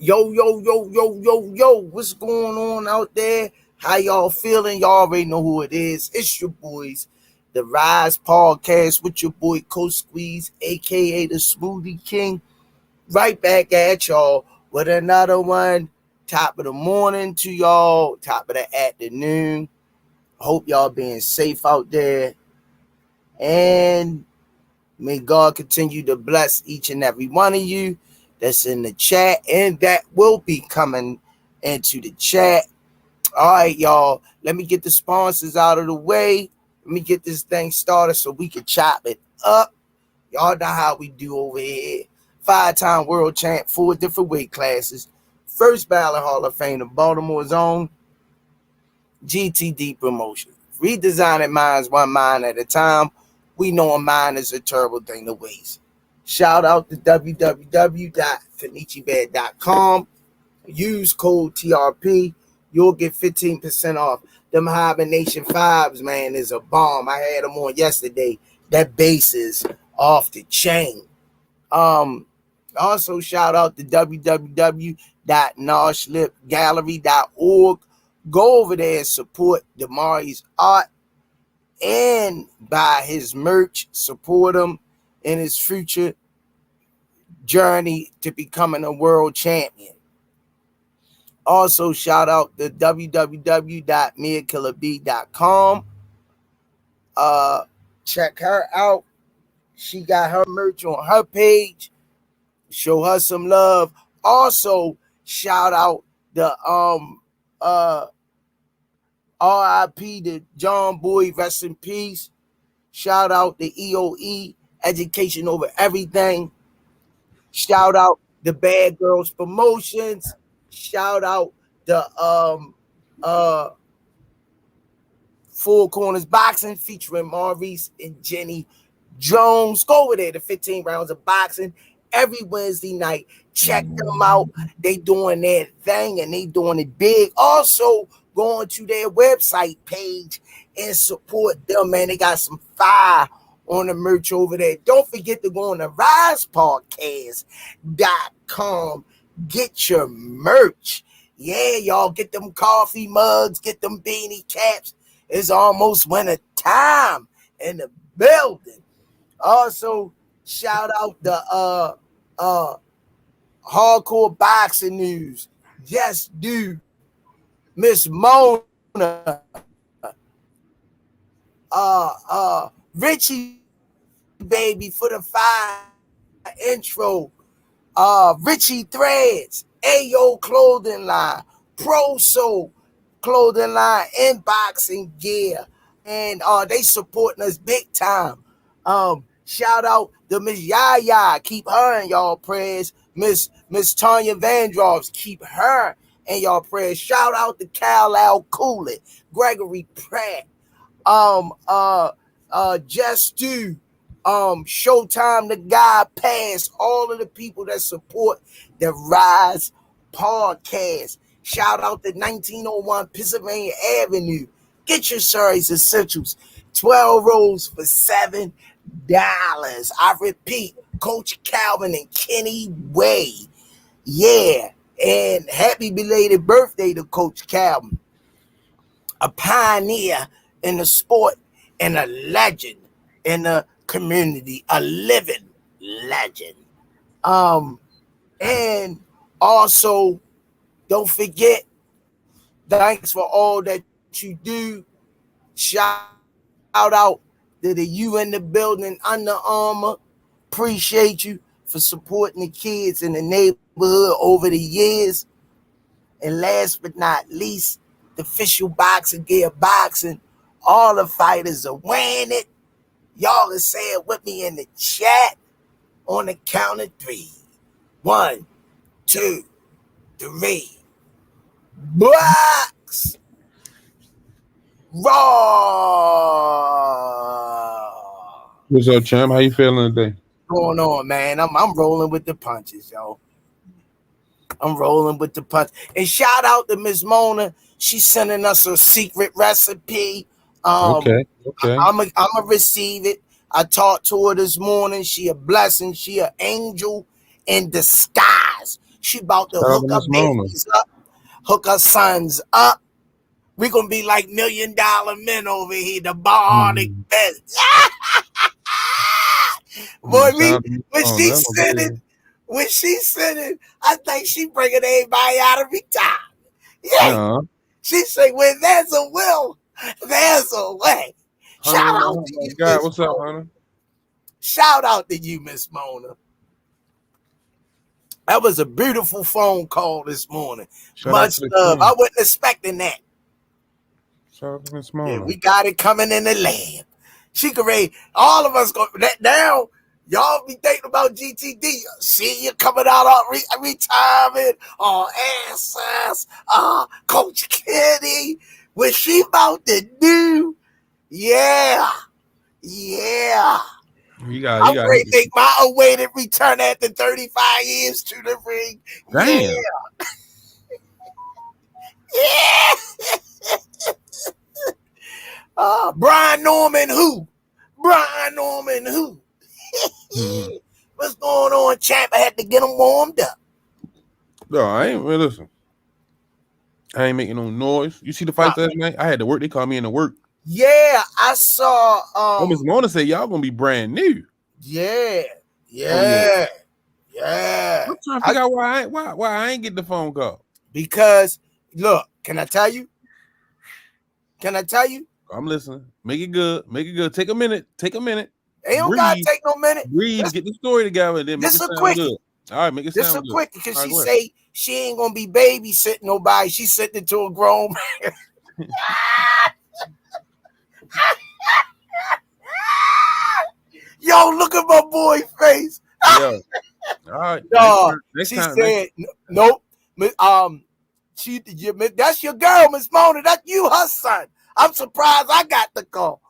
Yo, yo, yo, yo, yo, yo, what's going on out there? How y'all feeling? Y'all already know who it is. It's your boys, the Rize Podcast with your boy Coach Squeeze, aka the Smoothie King. Right back at y'all with another one. Top of the morning to y'all, top of the afternoon. Hope y'all being safe out there. And may God continue to bless each and every one of you that's in the chat and that will be coming into the chat. All right, y'all. Let me get the sponsors out of the way. Let me get this thing started so we can chop it up. Y'all know how we do over here. 5-time world champ, 4 different weight classes. First ballot Hall of Fame of Baltimore's own GTD promotion. Redesigning minds one mind at a time. We know a mind is a terrible thing to waste. Shout out to www.finichibed.com. Use code TRP. You'll get 15% off. Them Hibernation 5s, man, is a bomb. I had them on yesterday. That bass is off the chain. Also shout out to www.noshlipgallery.org. Go over there and support Damari's art and buy his merch. Support him in his future journey to becoming a world champion. Also, shout out to www.miakillerb.com. Check her out. She got her merch on her page. Show her some love. Also, shout out the RIP to John Boy, rest in peace. Shout out the EOE, education over everything. Shout out the Bad Girls Promotions. Shout out the Four Corners Boxing featuring Maurice and Jenny Jones. Go over there to 15 rounds of boxing every Wednesday night. Check them out. They doing their thing and they doing it big. Also, go on to their website page and support them, man. They got some fire on the merch over there. Don't forget to go on the risepodcast.com. Get your merch. Yeah, y'all get them coffee mugs, get them beanie caps. It's almost winter time in the building. Also, shout out the hardcore boxing news. Yes, dude. Miss Mona. Richie baby for the 5 intro. Richie Threads, Ayo clothing line, Pro Soul clothing line, and boxing gear. And they supporting us big time. Shout out to Miss Yaya. Keep her in y'all prayers. Miss Tanya Vandross. Keep her in y'all prayers. Shout out to Cal Cooley, Gregory Pratt, Just Do, Showtime the Guy Pass, all of the people that support the Rise Podcast. Shout out to 1901 Pennsylvania Avenue. Get your Surrey's Essentials. 12 rolls for $7. I repeat, Coach Calvin and Kenny Way. Yeah. And happy belated birthday to Coach Calvin. A pioneer in the sport and a legend in the community, a living legend. And also, don't forget, thanks for all that you do. Shout out to the you in the building, Under Armour. Appreciate you for supporting the kids in the neighborhood over the years. And last but not least, the official boxing gear boxing. All the fighters are wearing it. Y'all are saying with me in the chat on the count of 3. 1, 2, 3. Box Raw. What's up, champ? How you feeling today? Going on, man? I'm rolling with the punches, yo. I'm rolling with the punch. And shout out to Miss Mona. She's sending us a secret recipe. Okay. I'm gonna receive it. I talked to her this morning. She a blessing. She an angel in disguise. She about to Shout out to hook her Miss Mona. babies up, hook her sons up. We gonna be like $1 million men over here, the bionic Mhm. best. Boy, Yeah, shout out to Miss when Mona. she That's my sending, baby. I think she bringing everybody out of retirement. Yeah, Yeah. she say, when there's a will, there's a way. Hunter Shout in the out house. to My you, God, Miss what's up, Mona. Hunter? Shout out to you, Miss Mona. That was a beautiful phone call this morning. Shout out Much to the love. I queen. wasn't expecting that. Shout out to Miss Yeah, Mona. we got it coming in the lab. She can read all of us go that now. Y'all be thinking about GTD. See you coming out of retirement on SS. Coach Kenny. What she about to do? Yeah. Yeah. You I'm got ready to make my awaited return after 35 years to the ring. Yeah. damn. Yeah. Brian Norman who? Brian Norman who? Mhm. What's going on, champ? I had to get him warmed up. No, I ain't really listen. I ain't making no noise. You see the fights last night? I had to work. They called me in to work. Yeah, I saw. Oh, Miss Mona said y'all gonna be brand new. Yeah, Oh yeah. yeah. I'm trying to figure out why I ain't get the phone call. Because look, can I tell you? Can I tell you? I'm listening. Make it good. Make it good. Take a minute. Take a minute. They don't gotta Breathe. take no minute. Breathe. Get the story together and then make This it a sound quickie. good. All right, make it This a sound good. quickie because All right, she go ahead. say she ain't gonna be babysitting nobody. She's sitting into a grown man. Yo, look at my boy face. Yeah. All right. No, Next she time. said nope. That's your girl, Miss Mona. That's you, her son. I'm surprised I got the call.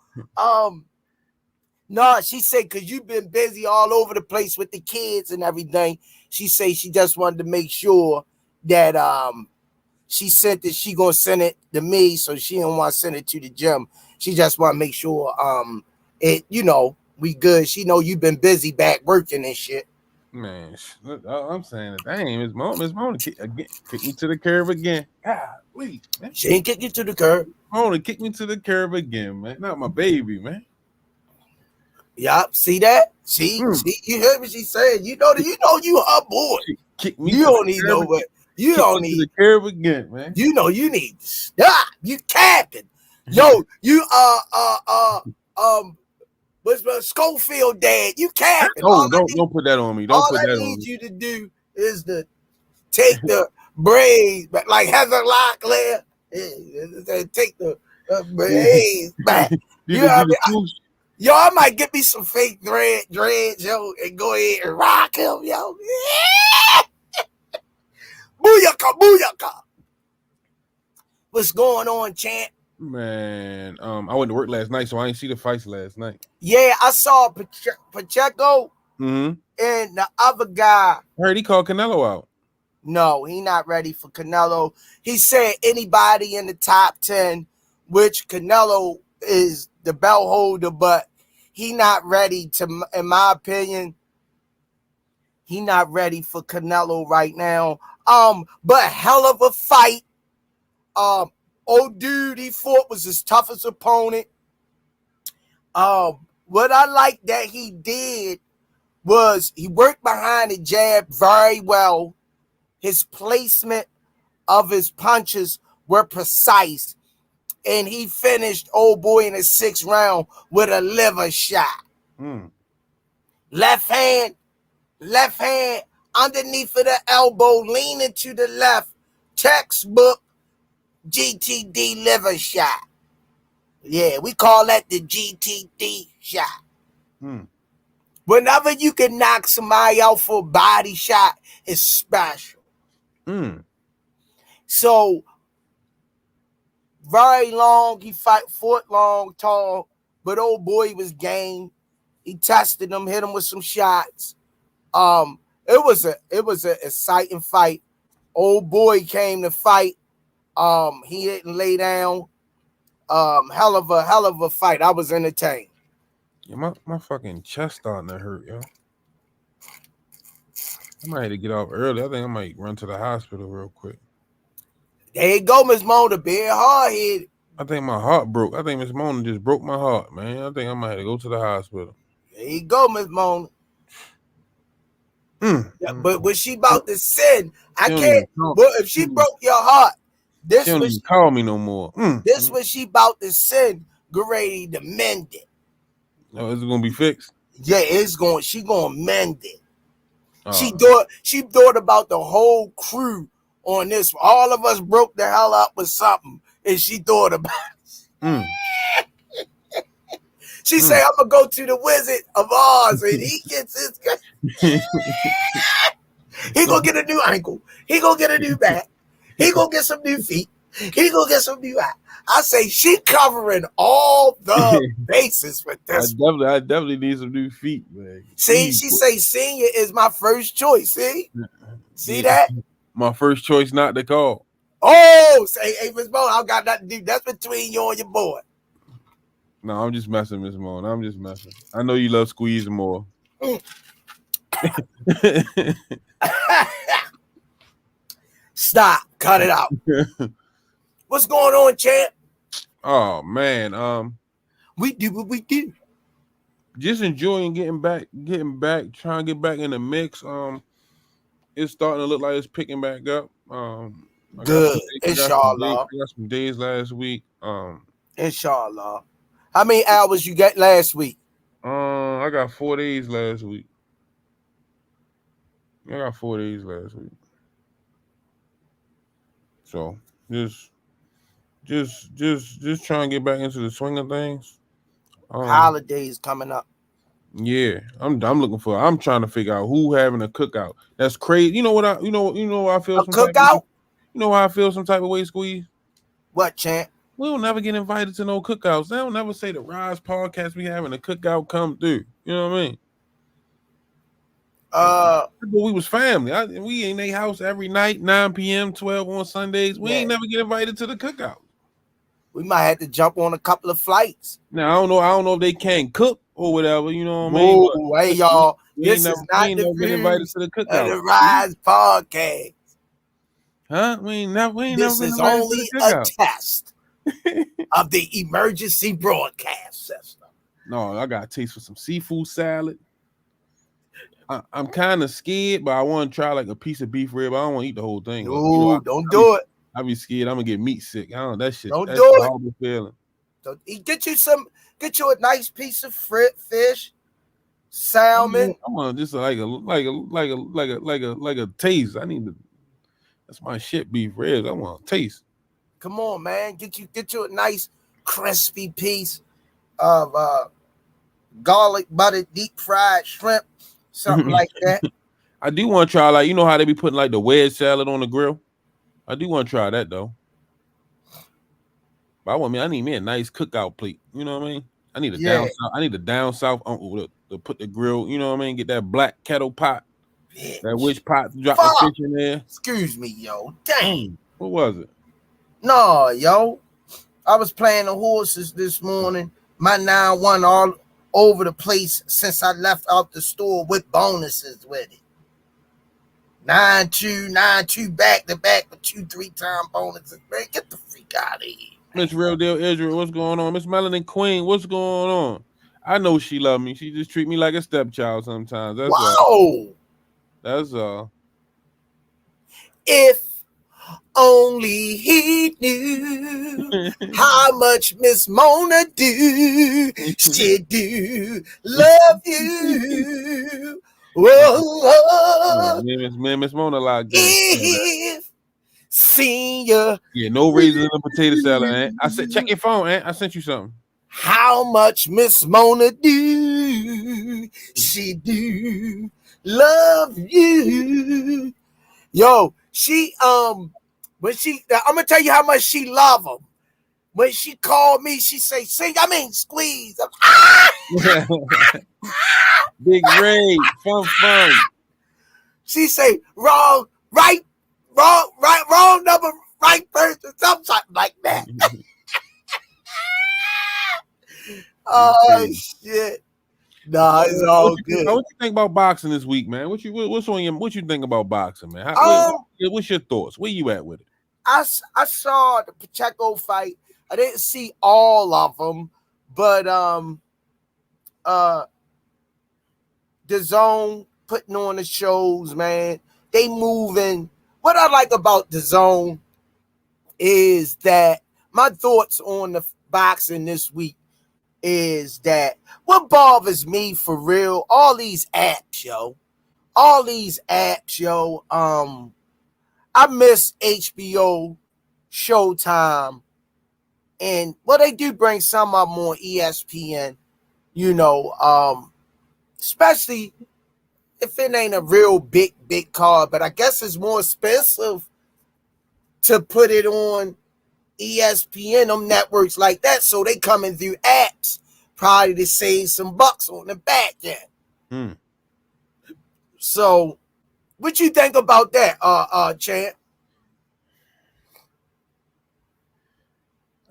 No, she said because you've been busy all over the place with the kids and everything. She said she just wanted to make sure that she sent it. She gonna send it to me, so she didn't want to send it to the gym. She just want to make sure it we good. She know you've been busy back working and shit. Man, I'm saying that dang, Miss Mona kick me to the curb again. Golly, man. She ain't kick you to the curb. Mona kick me to the curb again, man. Not my baby, man. Yup, see that? See, you heard what she said. You know you her boy. Kick me You to don't the need curb no way. You kick don't me to need. the curb again, man. You know you need to stop. You capping. Yo, you what's my Schofield dad? You capping. Oh, don't put that on me. Don't All put I that on need me. you to do is to take the braids, but like Heather Locklear, take the braids back. You know what I mean? Yo, I might get me some fake dreads, yo, and go ahead and rock him, yo. Booyaka, booyaka. What's going on, champ? Man, I went to work last night, so I didn't see the fights last night. Yeah, I saw Pacheco Mm-hmm. and the other guy. I heard he called Canelo out. No, he not ready for Canelo. He said anybody in the top 10, which Canelo is the belt holder, but he not ready to, in my opinion, he not ready for Canelo right now. But hell of a fight. Old dude he fought was his toughest opponent. What I like that he did was he worked behind the jab very well. His placement of his punches were precise. And he finished old boy in the 6th round with a liver shot. Left hand underneath of the elbow, leaning to the left. Textbook GTD liver shot. Yeah, we call that the GTD shot. Whenever you can knock somebody out for a body shot, it's special. So, very long, he fought long, tall, but old boy was game. He tested him, hit him with some shots. It was an exciting fight. Old boy came to fight. He didn't lay down. Hell of a fight. I was entertained. Yeah, my fucking chest starting to hurt, yo. I might have to get off early. I think I might run to the hospital real quick. There you go, Miss Mona, being hard-headed. I think my heart broke. I think Miss Mona just broke my heart, man. I think I might have to go to the hospital. There you go, Miss Mona. But when she about to sin, I can't. But if she broke your heart, she don't even call me no more. This when she about to sin, get ready to mend it. Oh, is it gonna be fixed? Yeah, she gonna mend it. She thought about the whole crew on this. All of us broke the hell up with something, and she thought about it. She say, I'm gonna go to the Wizard of Oz, and he gets his he gonna get a new ankle, he gonna get a new back, he gonna get some new feet, he gonna get some new eye. I say she covering all the bases with this. I definitely need some new feet, man. See, she say senior is my first choice. See that? My first choice not to call. Oh, say, hey, Miss Mona, I got nothing to do. That's between you and your boy. No, I'm just messing, Miss Mona. I'm just messing. I know you love squeezing more. Stop. Cut it out. What's going on, champ? Oh man, we do what we do. Just enjoying getting back, trying to get back in the mix. It's starting to look like it's picking back up. Good. Inshallah. I got some days last week. Inshallah. How many hours you got last week? I got 4 days last week. So just trying to get back into the swing of things. Holidays coming up. Yeah, I'm trying to figure out who having a cookout. That's crazy. You know what I feel. A cookout. You know how I feel some type of way, Squeeze. What, champ? We don't never get invited to no cookouts. They don't never say the Rize podcast we having a cookout come through. You know what I mean? But we was family. We in their house every night, 9 p.m., 12 on Sundays. We ain't never get invited to the cookout. We might have to jump on a couple of flights. Now I don't know if they can't cook or whatever. You know what I mean? But hey, y'all, this is not the views invited to the cookout. Of the Rize podcast. Huh? We ain't never this is only a test of the emergency broadcast system. No, I got a taste for some seafood salad. I'm kind of scared, but I want to try like a piece of beef rib. I don't want to eat the whole thing. No, don't do it. I be scared I'm gonna get meat sick. I don't know that shit. Don't that's do a it. horrible feeling. So get you a nice piece of fish, salmon. I want just like a taste. I need to. That's my shit, beef ribs. I want a taste. Come on, man. Get you a nice crispy piece of garlic butter deep fried shrimp, something like that. I do want to try, like, you know how they be putting like the wedge salad on the grill. I do want to try that though. But I need me a nice cookout plate. You know what I mean? I need a down south uncle to put the grill. You know what I mean? Get that black kettle pot. Bitch. That witch pot. Drop the fish in there. Excuse me, yo. Dang. What was it? No, yo. I was playing the horses this morning. My 9-1 all over the place since I left out the store with bonuses with it. 9-2 back to back with 2-3 time bonuses. Man, get the freak out of here. Miss Real Deal Israel, what's going on? Miss Melanin Queen, what's going on? I know she love me. She just treat me like a stepchild sometimes. That's all. That's all. If only he knew how much Miss Mona do. She do love you. Whoa, Miss Mona locked in. If senior. Yeah, no raisins in the potato salad, Aunt. I said, check your phone, Aunt. I sent you something. How much Miss Mona do? She do love you. Yo, she when she I'm gonna tell you how much she love him. When she called me, she say, squeeze. Big Ray, fun. She say, wrong number, right person, something like that. Oh shit. Nah, it's all good. What you think about boxing this week, man? What you think about boxing, man? What's your thoughts? Where you at with it? I saw the Pacheco fight. I didn't see all of them, but the Zone putting on the shows, man. They moving. What I like about the Zone is that my thoughts on the boxing this week is that what bothers me for real, all these apps, yo. I miss HBO, Showtime, and they do bring some of them on ESPN, especially if it ain't a real big card, but I guess it's more expensive to put it on ESPN, them networks like that, so they coming through apps, probably to save some bucks on the back end. So, what you think about that, Champ?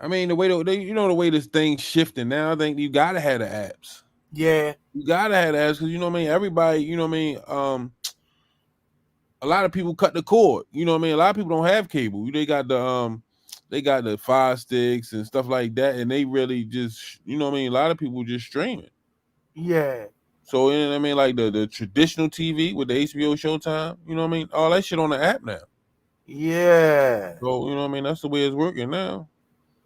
I mean, the way this thing's shifting now, I think you gotta have the apps. Yeah, you gotta have the apps because you know what I mean. Everybody, you know what I mean. A lot of people cut the cord. You know what I mean. A lot of people don't have cable. They got the Fire Sticks and stuff like that, and they really just, you know what I mean. A lot of people just streaming. Yeah. So you know what I mean, like the traditional TV with the HBO Showtime. You know what I mean. All that shit on the app now. Yeah. So you know what I mean. That's the way it's working now.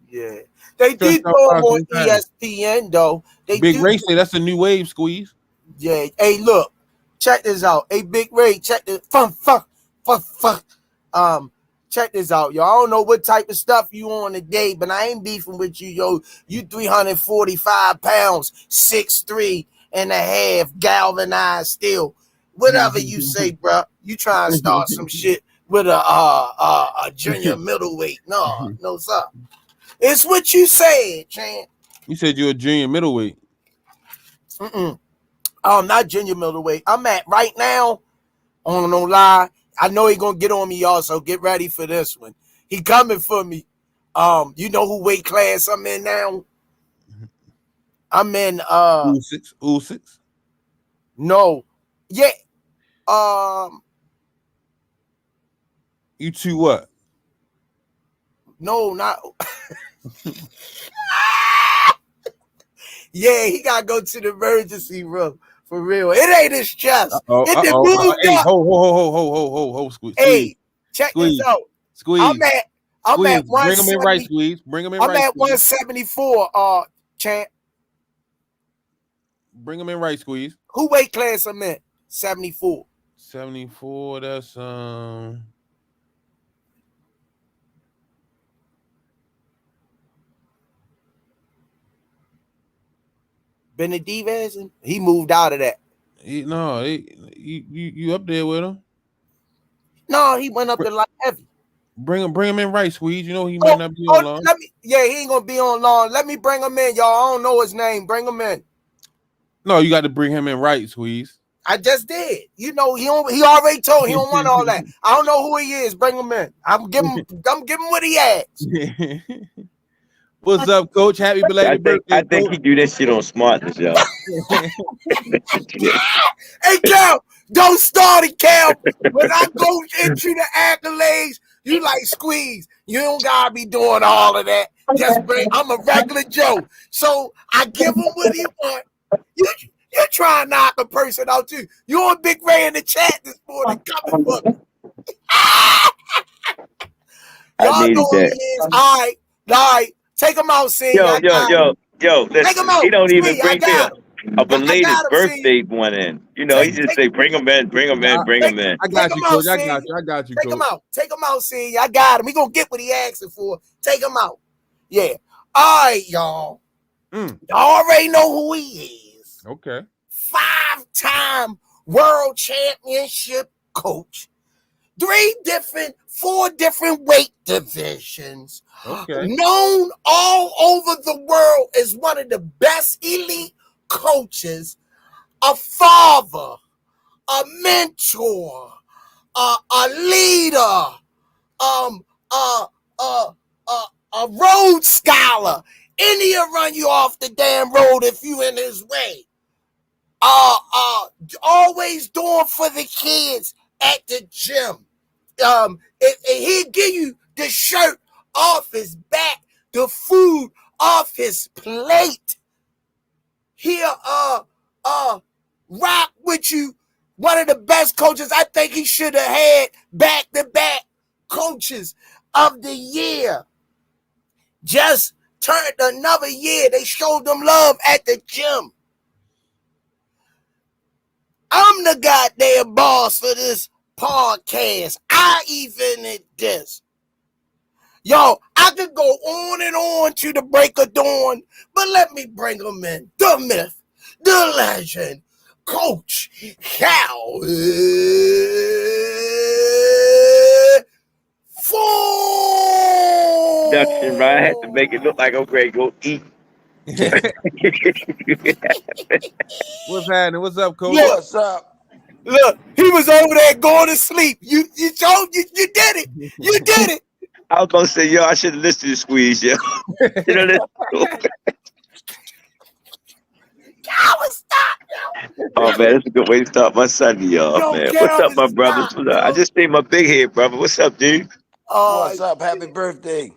Yeah. They do go on ESPN though. Big Ray say that's the new wave, Squeeze. Yeah. Hey, look, check this out. Hey, Big Ray, check this. Check this out, y'all. I don't know what type of stuff you on today, but I ain't beefing with you, yo. You 345 pounds, 6'3" and a half, galvanized steel. Whatever you say, bro. You try and start some shit with a junior middleweight. No, sir. It's what you said, Chan. You said you're a junior middleweight. Not junior middleweight. I'm at right now, on no lie. I know he gonna get on me, y'all, so get ready for this one. He coming for me. You know who weight class I'm in now? I'm in six. No. Yeah. You two what? No, not yeah, he gotta go to the emergency room. For real. It ain't his chest. Hey, ho, Squeeze. Hey, check this out. Squeeze. I'm at Bring him in right, Squeeze. Bring him in right. I'm at 174, champ. Bring him in right, Squeeze. Who weight class I'm at? 74. 74, that's Benedict, he moved out of that. You up there with him? No, he went up to light heavy. Bring him in right, Squeeze. You know he might not be on long. He ain't gonna be on long. Let me bring him in, y'all. I don't know his name. Bring him in. No, you got to bring him in right, Squeeze. I just did. You know, he already told he don't want all that. I don't know who he is. Bring him in. I'm giving what he asks. What's up, Coach? Happy belated birthday. I think he do this shit on smartness, y'all. Hey, Cal, don't start it, Cal. When I go into the accolades, you like Squeeze. You don't gotta be doing all of that. Just bring. I'm a regular Joe, so I give him what he want. You're trying to knock a person out too. You and Big Ray in the chat this morning coming for me. Y'all know who he is. All right. Take him out, Sing. Yo. Listen, he don't even bring a belated birthday one in. You know, he just say, bring him in. I got you, Coach. I got you, Coach. Take him out, Sing. I got him. He gonna get what he asking for. Take him out. Yeah. All right, y'all. Y'all already know who he is. Okay. 5-time world championship coach. 4 different weight divisions. Okay. Known all over the world as one of the best elite coaches, a father, a mentor, a leader, a road scholar. Any will run you off the damn road if you in his way. always doing for the kids at the gym. And he'll give you the shirt off his back, the food off his plate. He'll rock with you. One of the best coaches. I think he should have had back-to-back coaches of the year. Just turned another year. They showed them love at the gym. I'm the goddamn boss for this podcast. I even this. Yo, I could go on and on to the break of dawn, but let me bring them in. The myth, the legend, Coach Cal. Production, right? I had to make it look like I'm ready to go eat. What's happening? What's up, Coach? Look, What's up? Look, he was over there going to sleep. You told you did it. You did it. I was gonna say, yo, I should have listened to Squeeze, yo. You know that? Stop, yo. Oh man, that's a good way to start my Sunday, y'all. Yo, Man, get what's up up, my and brothers? stop, What's up? I just seen my big head, brother. What's up, dude? What's up? Happy birthday.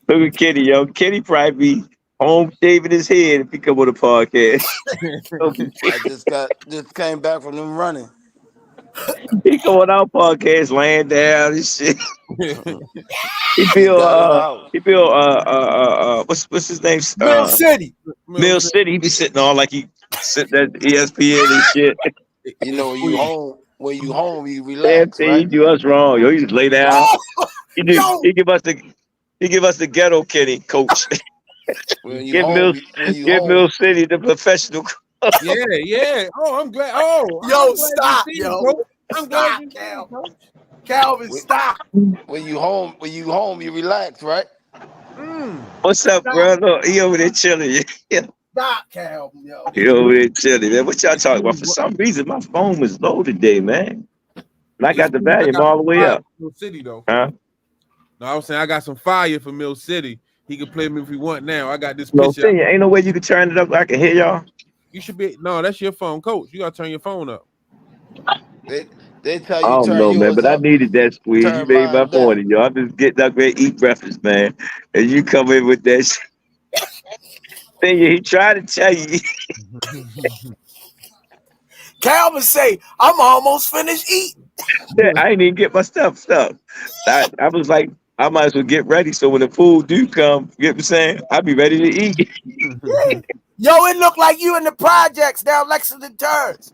Look at Kenny, yo. Kenny probably be home shaving his head if he come on the podcast. I just came back from them running. He going out podcast, laying down and shit. He what's his name? Mill City. Mill City. He be sitting on like he sitting at ESPN and shit. You know, when you home, you relax, He right? do us wrong, yo. He just lay down. He give us the ghetto Kenny, coach. When you Give home, Mill City the professional. Yeah. Oh, I'm glad. Oh, Yo, I'm glad stop, you see yo. me, Coach. I'm glad Stop, you see me, Cal. Coach. Calvin, stop. when you home, you relax, right? What's up, bro? Look, he over there chilling. Yeah. Stop, Calvin, yo. He over there chilling, man. What y'all talking about? For some reason, my phone was low today, man. And I got the volume all the way up. Mill City, though. Huh? No, I was saying I got some fire for Mill City. He can play me if he want now. I got this No, picture. ain't no way you can turn it up. I can hear y'all. You should be. No, that's your phone, Coach. You gotta turn your phone up. They tell I you don't turn know, yours man, but up. I needed that squeeze. Turn You made my mine down. morning, yo. I'm just getting up there and eat breakfast, man. And you come in with that shit. He tried to tell you. Calvin say, I'm almost finished eating. I ain't even get my stuff. I was like, I might as well get ready so when the food do come, you get what I'm saying? I'll be ready to eat. Yo, it looked like you in the projects down Lexington Terrace.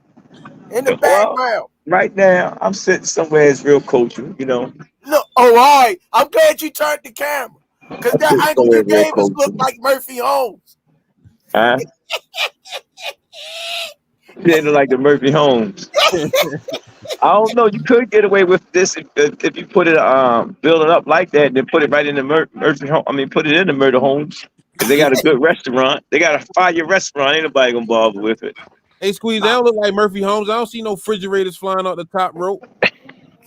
In the background. Right now, I'm sitting somewhere that's real cultural, you know. Look, all right. I'm glad you turned the camera. Because that angle you gave us looked like Murphy Holmes. Huh? Didn't look like the Murphy Holmes. I don't know. You could get away with this if you put it build it up like that and then put it right in the Murphy home. I mean, put it in the Murder Homes because they got a good restaurant. They got a fire restaurant. Ain't nobody gonna bother with it. Hey, Squeeze, they don't look like Murphy Holmes. I don't see no refrigerators flying out the top rope.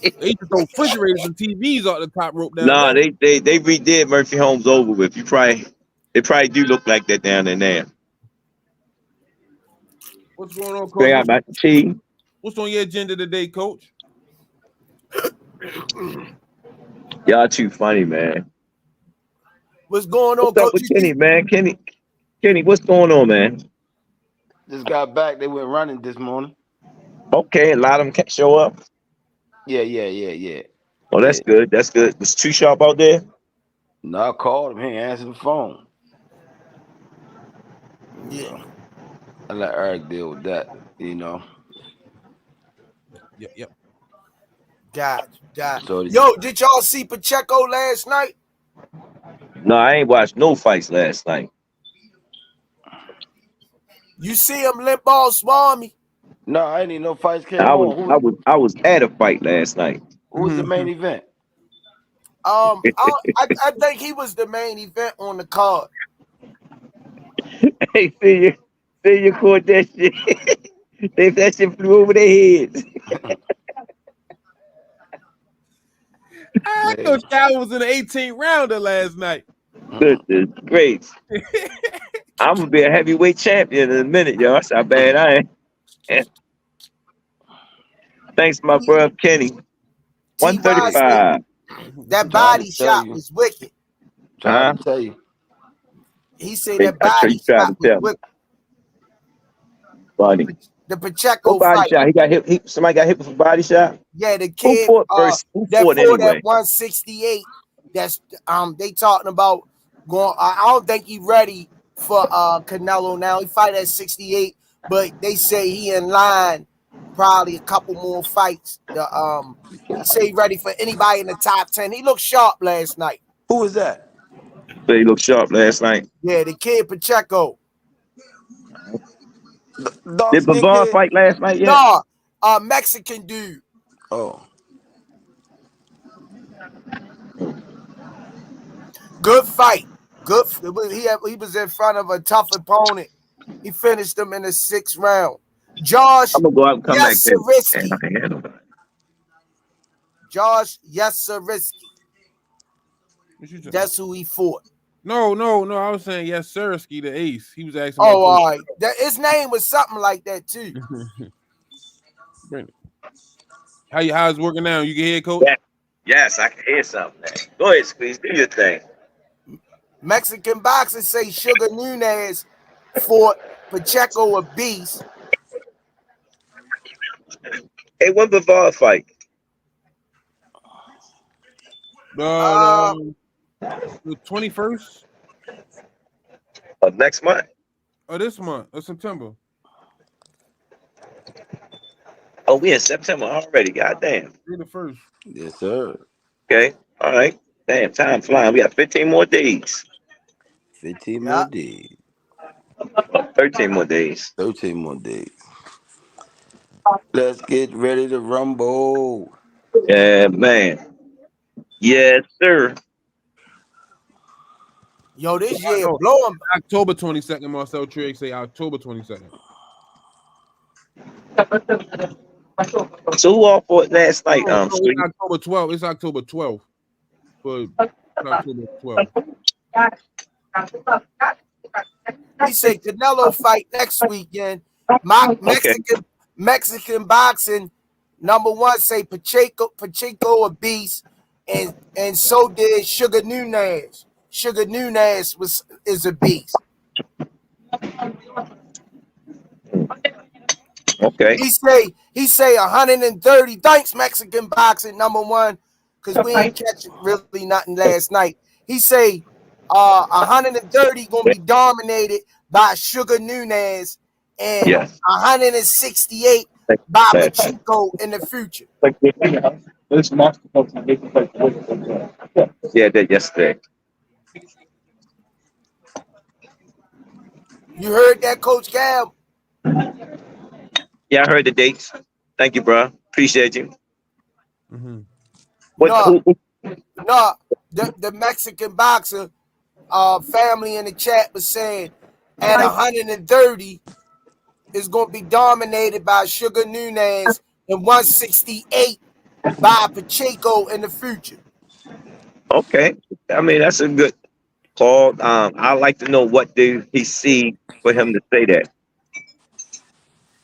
They just throw refrigerators and TVs out the top rope down Nah, there. they redid Murphy Homes over with. They probably do look like that down in there. What's going on, Coach? They got mac and cheese. What's on your agenda today, Coach? Y'all too funny, man. What's going on, What's up Coach? with Kenny, man? Kenny, what's going on, man? Just got back. They went running this morning. Okay, a lot of them can't show up. Yeah. Oh, that's good. That's good. Was Too Sharp out there? No, I called him. He ain't answered the phone. Yeah. So, I let Eric deal with that, you know. Yep. God. So Yo, did y'all see Pacheco last night? No, I ain't watched no fights last night. You see him limp all swami? No, I ain't even no fights came on. I was at a fight last night. Who was the main event? I think he was the main event on the card. Hey, see you caught that shit. That shit flew over their heads. Coach Cal was in the 18th rounder last night. Goodness gracious. I'm gonna be a heavyweight champion in a minute, yo. That's how bad I am. And thanks, my brother Kenny. T.Y. said 135. that Trying to body tell shot you. was wicked. Trying Huh? to tell you. He said Hey, that I sure body you tried shot to was tell me. wicked. Buddy. The What Pacheco body fight. shot? He got hit. Somebody got hit with a body shot. Yeah, the Who kid fought first? Who that fought fought at anyway? 168. That's they talking about going. I don't think he ready for Canelo now. He fight at 68, but they say he in line probably a couple more fights. He say he ready for anybody in the top 10. He looked sharp last night. Who was that? But he looked sharp last night. Yeah, the kid Pacheco. Dark Did skin Bavard kid? fight last night yet? No, Mexican dude. Oh. Good fight. Good. He was in front of a tough opponent. He finished him in the 6th round. Josh I'm gonna go out and come back there. And I Yasarisky. can handle that. Josh Yasarisky. What you talking? That's who he fought. No. I was saying yes, Sirski, the ace. He was asking Oh, about. all right. His name was something like that too. Brandon. How's it working now? You can hear, Coach? Yeah. Yes, I can hear something. Man. Go ahead, Squeeze. Do your thing. Mexican boxers say Sugar Nunez fought Pacheco a beast. Hey, when Bavard fight? The 21st Next month. of this month of September. Oh, we in September already. Goddamn. You're the first. Yes, sir. Okay. All right. Damn, time flying. We got 15 more days. 15 Yeah. more days. 13 more days. 13 more days. Let's get ready to rumble. Yeah, man. Yes, sir. Yo, this year No, blowing. October 22nd. Marcel Trigg say October 22nd. So who all fought last night? No, it's Squeeze? October 12th. It's October 12th. But October 12th. He said Canelo fight next weekend. Okay. Mexican boxing #1 say Pacheco a beast, and so did Sugar Nunez. Sugar Nunez is a beast. Okay. He say 130. Thanks Mexican boxing #1, because we ain't catching really nothing last night. He say 130 gonna be dominated by Sugar Nunez and Yes. 168 by Pacheco in the future. Yeah, that yesterday. You heard that, Coach Cam? Yeah, I heard the dates. Thank you, bro. Appreciate you. Mm-hmm. No, the Mexican boxer family in the chat was saying at 130 is going to be dominated by Sugar Nunez and 168 by Pacheco in the future. Okay. I mean, that's a good call. I like to know what did he see for him to say that.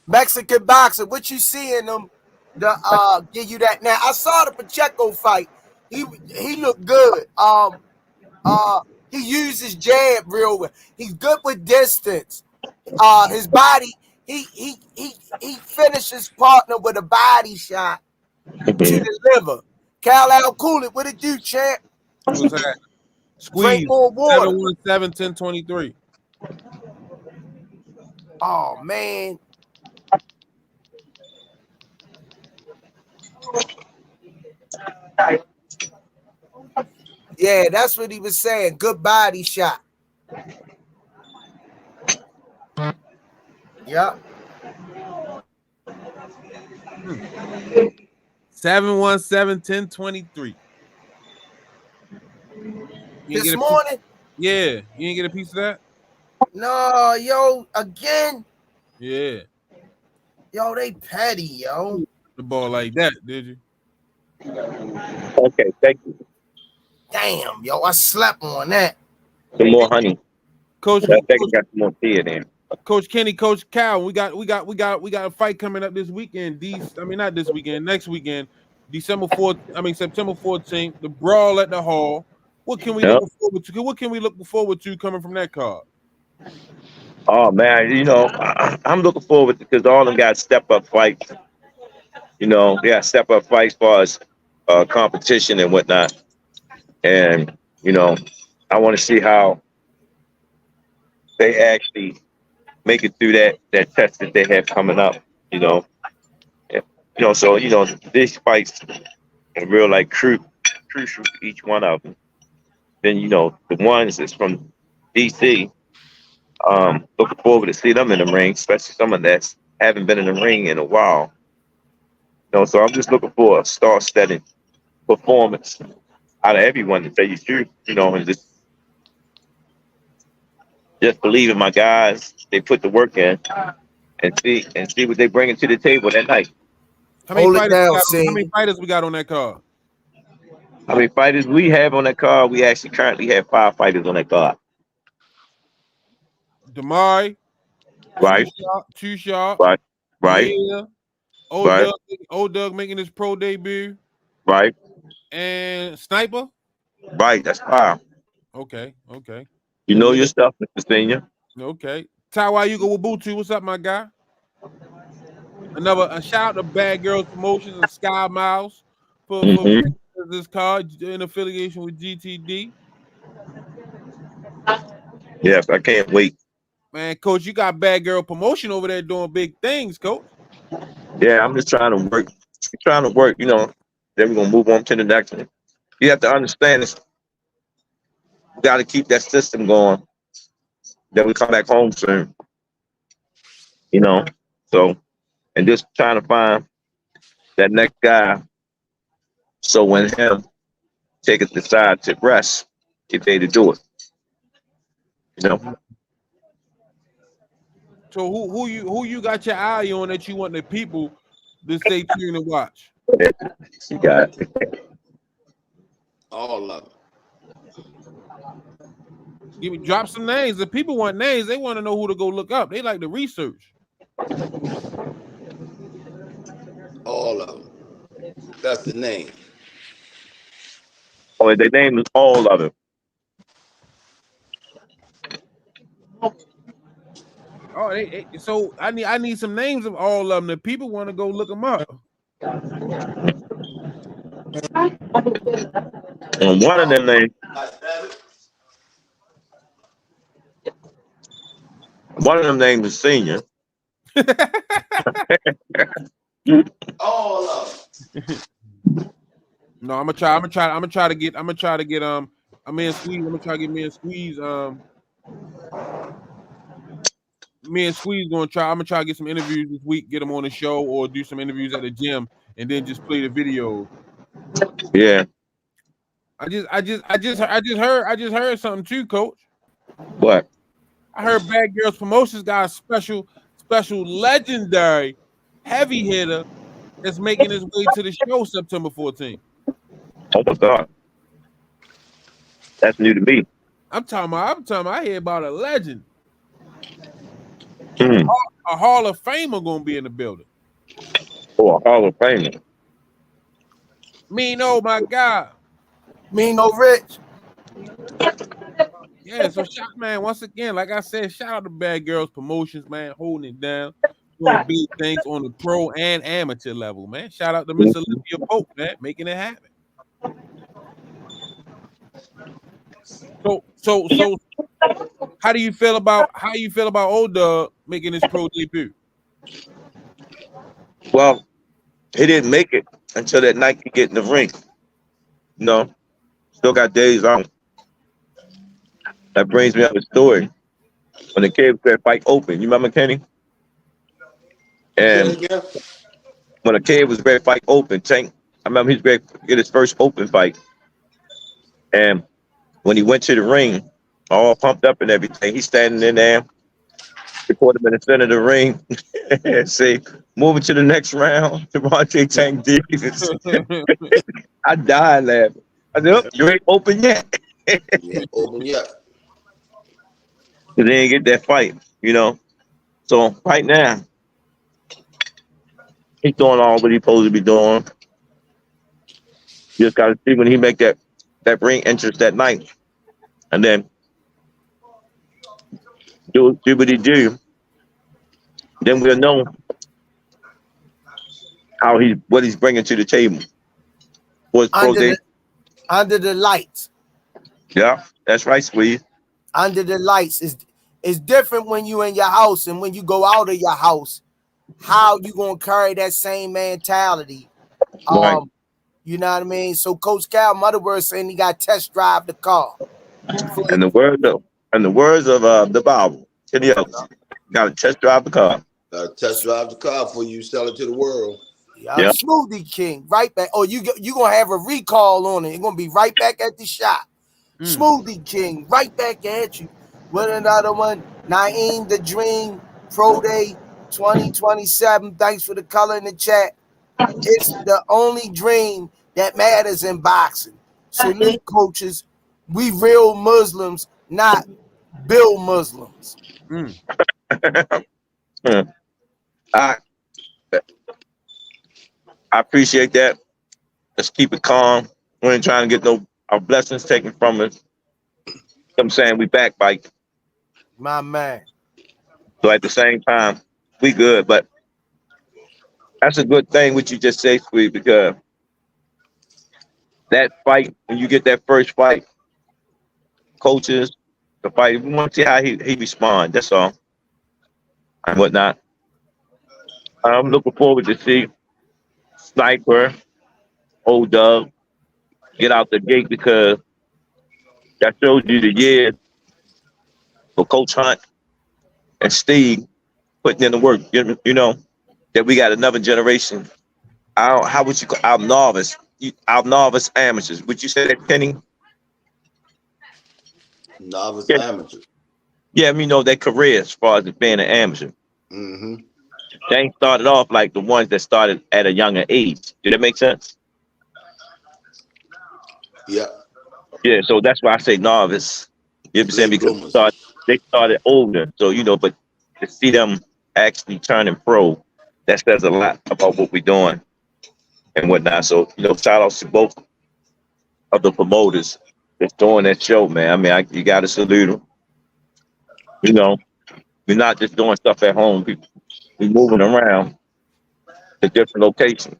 Mexican boxer, what you see in them to give you that? Now, I saw the Pacheco fight. He looked good. He used his jab real well. He's good with distance. His body, he finished his partner with a body shot to the liver. Cal Cool it. What it do, champ? What's that? Drink Squeeze. more water. 717-1023. Oh man. Yeah, that's what he was saying. Good body shot. Yeah. 717-1023. This morning? Yeah. You ain't get a piece of that? No, yo, again. Yeah. Yo, they petty, yo. The ball like that, did you? Okay, thank you. Damn, yo, I slept on that. Some more honey. Coach, I think I got some more tea in there. Coach Kenny, Coach Cal, we got a fight coming up this weekend. Not this weekend, next weekend, December 4th. September 14th. The brawl at the hall. What can we Yep. look forward to? What can we look forward to coming from that card? Oh man, I'm looking forward because all of them got step up fights. They got step up fights as far as competition and whatnot. And I want to see how they actually make it through that test that they have coming up. So these fights are real like crucial to each one of them. Then the ones that's from DC. Looking forward to see them in the ring, especially someone that's haven't been in the ring in a while. So I'm just looking for a star-studded performance out of everyone to tell you the truth. And just believe in my guys. They put the work in and see what they bring to the table that night. How many Hold it down, how many fighters we got on that card? How many fighters we have on that card? We actually currently have 5 fighters on that card. Damari, Right. Too Sharp, Right. Right. Yeah, Right. Doug making his pro debut, Right. and Sniper. Right. That's 5. Okay. You know your stuff, Mr. Senior. Okay. Tawayuga Wabutu, what's up, my guy? A shout out to Bad Girls Promotions and Sky Miles for this card in affiliation with GTD. Yes, I can't wait. Man, Coach, you got Bad Girl Promotion over there doing big things, Coach. Yeah, I'm just trying to work. Then we're gonna move on to the next one. You have to understand this. We got to keep that system going. Then we come back home soon. So, and just trying to find that next guy. So when him take it decide to rest, get ready to do it. So who you got your eye on that you want the people to stay tuned and watch? You got it. All of them. Drop some names. If people want names, they want to know who to go look up. They like the research. All of them. That's the name. Oh, they name is all of them. Oh, so I need some names of all of them. The people want to go look them up. And one of them names. One of them names is Senior. All of them. No, I'm gonna try to get me and Squeeze. I'm gonna try to get me and Squeeze. Me and Squeeze I'm gonna try to get some interviews this week, get them on the show or do some interviews at the gym and then just play the video. Yeah. I just heard something too, Coach. What? I heard Bad Girls Promotions got a special legendary heavy hitter that's making his way to the show September 14th. Oh my God. That's new to me. I'm talking about I hear about a legend. Hmm. A Hall of Famer gonna be in the building. Oh, a Hall of Famer. Oh my God. Rich. Yeah, so man, once again, like I said, shout out to Bad Girls Promotions, man, holding it down, doing big things on the pro and amateur level, man. Shout out to Miss Olivia Pope, man, making it happen. So how do you feel about Old Dog making his pro debut? Well, he didn't make it until that night he get in the ring. Still got days on. That brings me up a story. When the kid was ready to fight open, you remember Kenny? And when the kid was ready to fight open, Tank, I remember he was ready to get his first open fight. And when he went to the ring, all pumped up and everything, he's standing in there, record him in the center of the ring, and say, moving to the next round, Devontae Tank Davis. I died laughing. I said, oh, you ain't open yet. You ain't open yet. They didn't get that fight, So right now, he's doing all what he's supposed to be doing. You just got to see when he make that ring entrance that night, and then do what he do. Then we'll know what he's bringing to the table for his pro Under day. the under the lights. Yeah, that's right, Squeeze. Under the lights is different when you in your house and when you go out of your house. How you gonna carry that same mentality? Right. You know what I mean? So Coach Cal, in other words, saying he got to test drive the car. And the words of the Bible. To the others. Got to test drive the car. Test drive the car before you sell it to the world. Yeah, Yeah. Smoothie King, right back. Oh, you gonna have a recall on it. It's gonna be right back at the shop. Smoothie King, right back at you. With another one, Naeem the Dream Pro Day 2027. Thanks for the color in the chat. It's the only dream that matters in boxing. Salute, coaches. We real Muslims, not Bill Muslims. I appreciate that. Let's keep it calm. We ain't trying to get our blessings taken from us. I'm saying we backbite. My man. So at the same time, we good. But that's a good thing what you just say, Squeeze, because that fight, when you get that first fight, coaches, the fight, we want to see how he respond. That's all. And whatnot. I'm looking forward to see Sniper, Old Dub, get out the gate because that shows you the years for Coach Hunt and Steve putting in the work. You know that we got another generation. How would you call our novice? Our novice amateurs. Would you say that, Kenny? Novice Yeah. amateur. Yeah, their career as far as being an amateur. Mm-hmm. They ain't started off like the ones that started at a younger age. Did that make sense? Yeah. Yeah, so that's why I say novice. You know what I'm saying? Late Because bloomers. they started older. So, but to see them actually turning pro, that says a lot about what we're doing and whatnot. So, shout outs to both of the promoters that's doing that show, man. I mean, you got to salute them. We're not just doing stuff at home. We're moving around to different locations,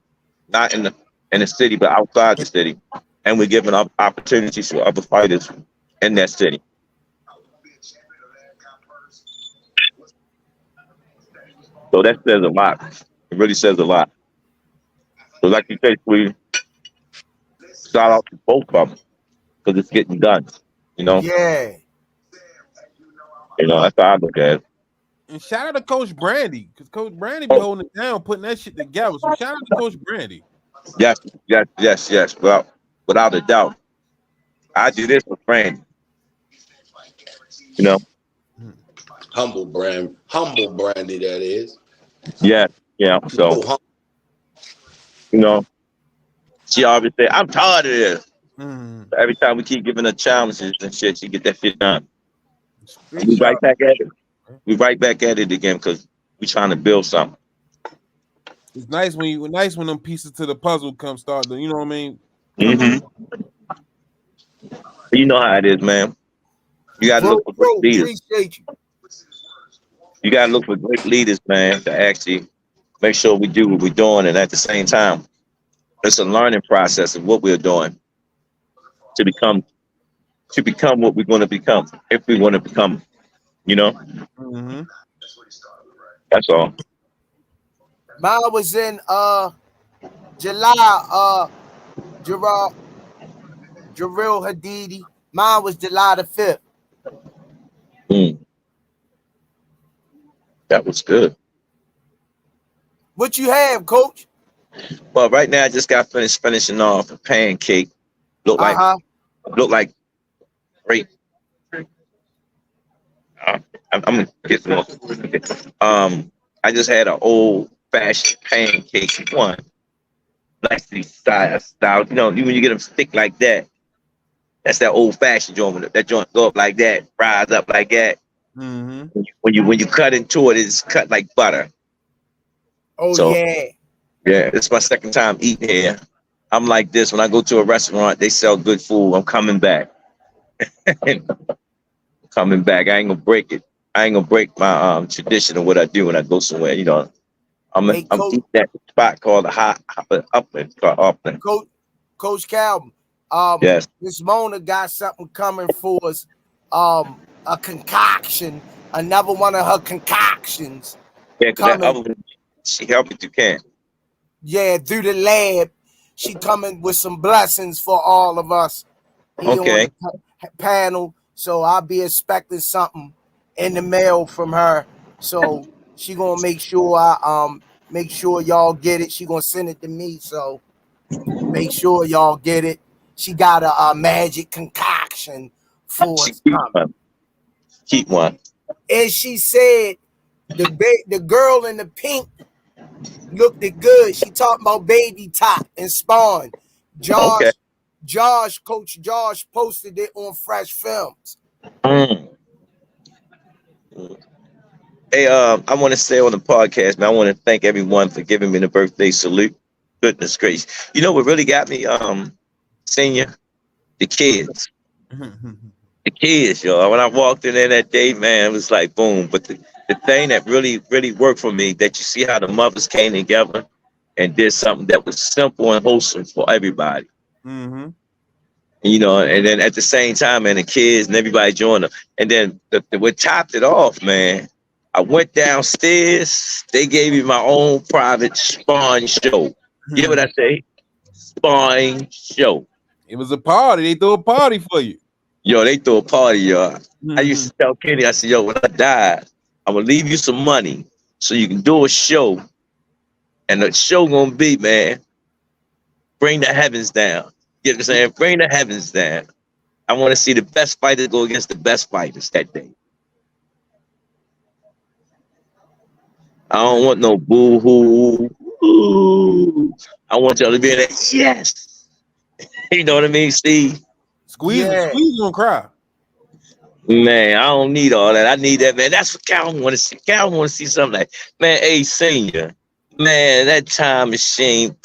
not in the city, but outside the city. And we're giving up opportunities to other fighters in that city. So that says a lot. It really says a lot. So like you say, we shout out to both of them because it's getting done. Yeah. That's how I look at it. And shout out to Coach Brandy, because Coach Brandy be holding it down, putting that shit together. So shout out to Coach Brandy. Yes. Without a doubt. I do this for Brandy. Humble brandy, that is. Yeah. So, she always say, I'm tired of this. Every time we keep giving her challenges and shit, she get that shit done. And we right back at it. We right back at it again because we trying to build something. It's nice when them pieces to the puzzle come start. You know what I mean? Mm-hmm. You know how it is, man. You got to look for great leaders. Appreciate you. You got to look for great leaders, man, to actually make sure we do what we're doing, and at the same time, it's a learning process of what we're doing to become what we're going to become if we want to become. Mm-hmm. That's all. Mine was in July. Jarrell Hadidi. Mine was July the 5th. That was good. What you have, Coach? Well, right now I just got finished finishing off a pancake. Look like great. I'm gonna get some more. I just had an old fashioned pancake one. Nicely style. When you get them stick like that, that's that old fashioned joint. That joint go up like that, rise up like that. Mm-hmm. When you cut into it, it's cut like butter. Oh So yeah. yeah, it's my second time eating here. I'm like this when I go to a restaurant, they sell good food. I'm coming back. Coming back. I ain't gonna break it. I ain't gonna break my tradition of what I do when I go somewhere. You know, Hey, I'm eating that spot called the hot Upland. Called Upland. Coach Calvin. Yes. Miss Mona got something coming for us. A concoction, another one of her concoctions Yeah, because that coming. other one, she helped me to can. Yeah, through the lab. She coming with some blessings for all of us here on Okay. the panel. So I'll be expecting something in the mail from her. So she gonna make sure y'all get it. She gonna send it to me. So make sure y'all get it. She got a magic concoction for She us keep coming. one. Keep one. And she said the girl in the pink looked it good. She talked about baby top and spawn. Okay. Coach Josh posted it on Fresh Films. Mm. Hey, I want to say on the podcast, man, I want to thank everyone for giving me the birthday salute. Goodness gracious. You know what really got me, senior? The kids. The kids, y'all. When I walked in there that day, man, it was like boom. But the thing that really worked for me, that you see how the mothers came together and did something that was simple and wholesome for everybody. Mm-hmm. You know, and then at the same time, man, the kids and everybody joined them. And then what topped it off, man, I went downstairs. They gave me my own private sparring show. You know what I say? Sparring show. It was a party. They threw a party for you. Yo, they throw a party, yo. I used Mm-hmm. to tell Kenny, I said, yo, when I die, I'm gonna leave you some money so you can do a show. And the show gonna be, man, bring the heavens down. You know what I'm saying? Bring the heavens down. I want to see the best fighters go against the best fighters that day. I don't want no boo hoo. Ooh. I want y'all to be like, yes. You know what I mean, Steve? Yeah. Squeeze gonna cry. Man, I don't need all that. I need that, man. That's what Calvin want to see. Calvin want to see something like, man, hey, senior. Man, that time machine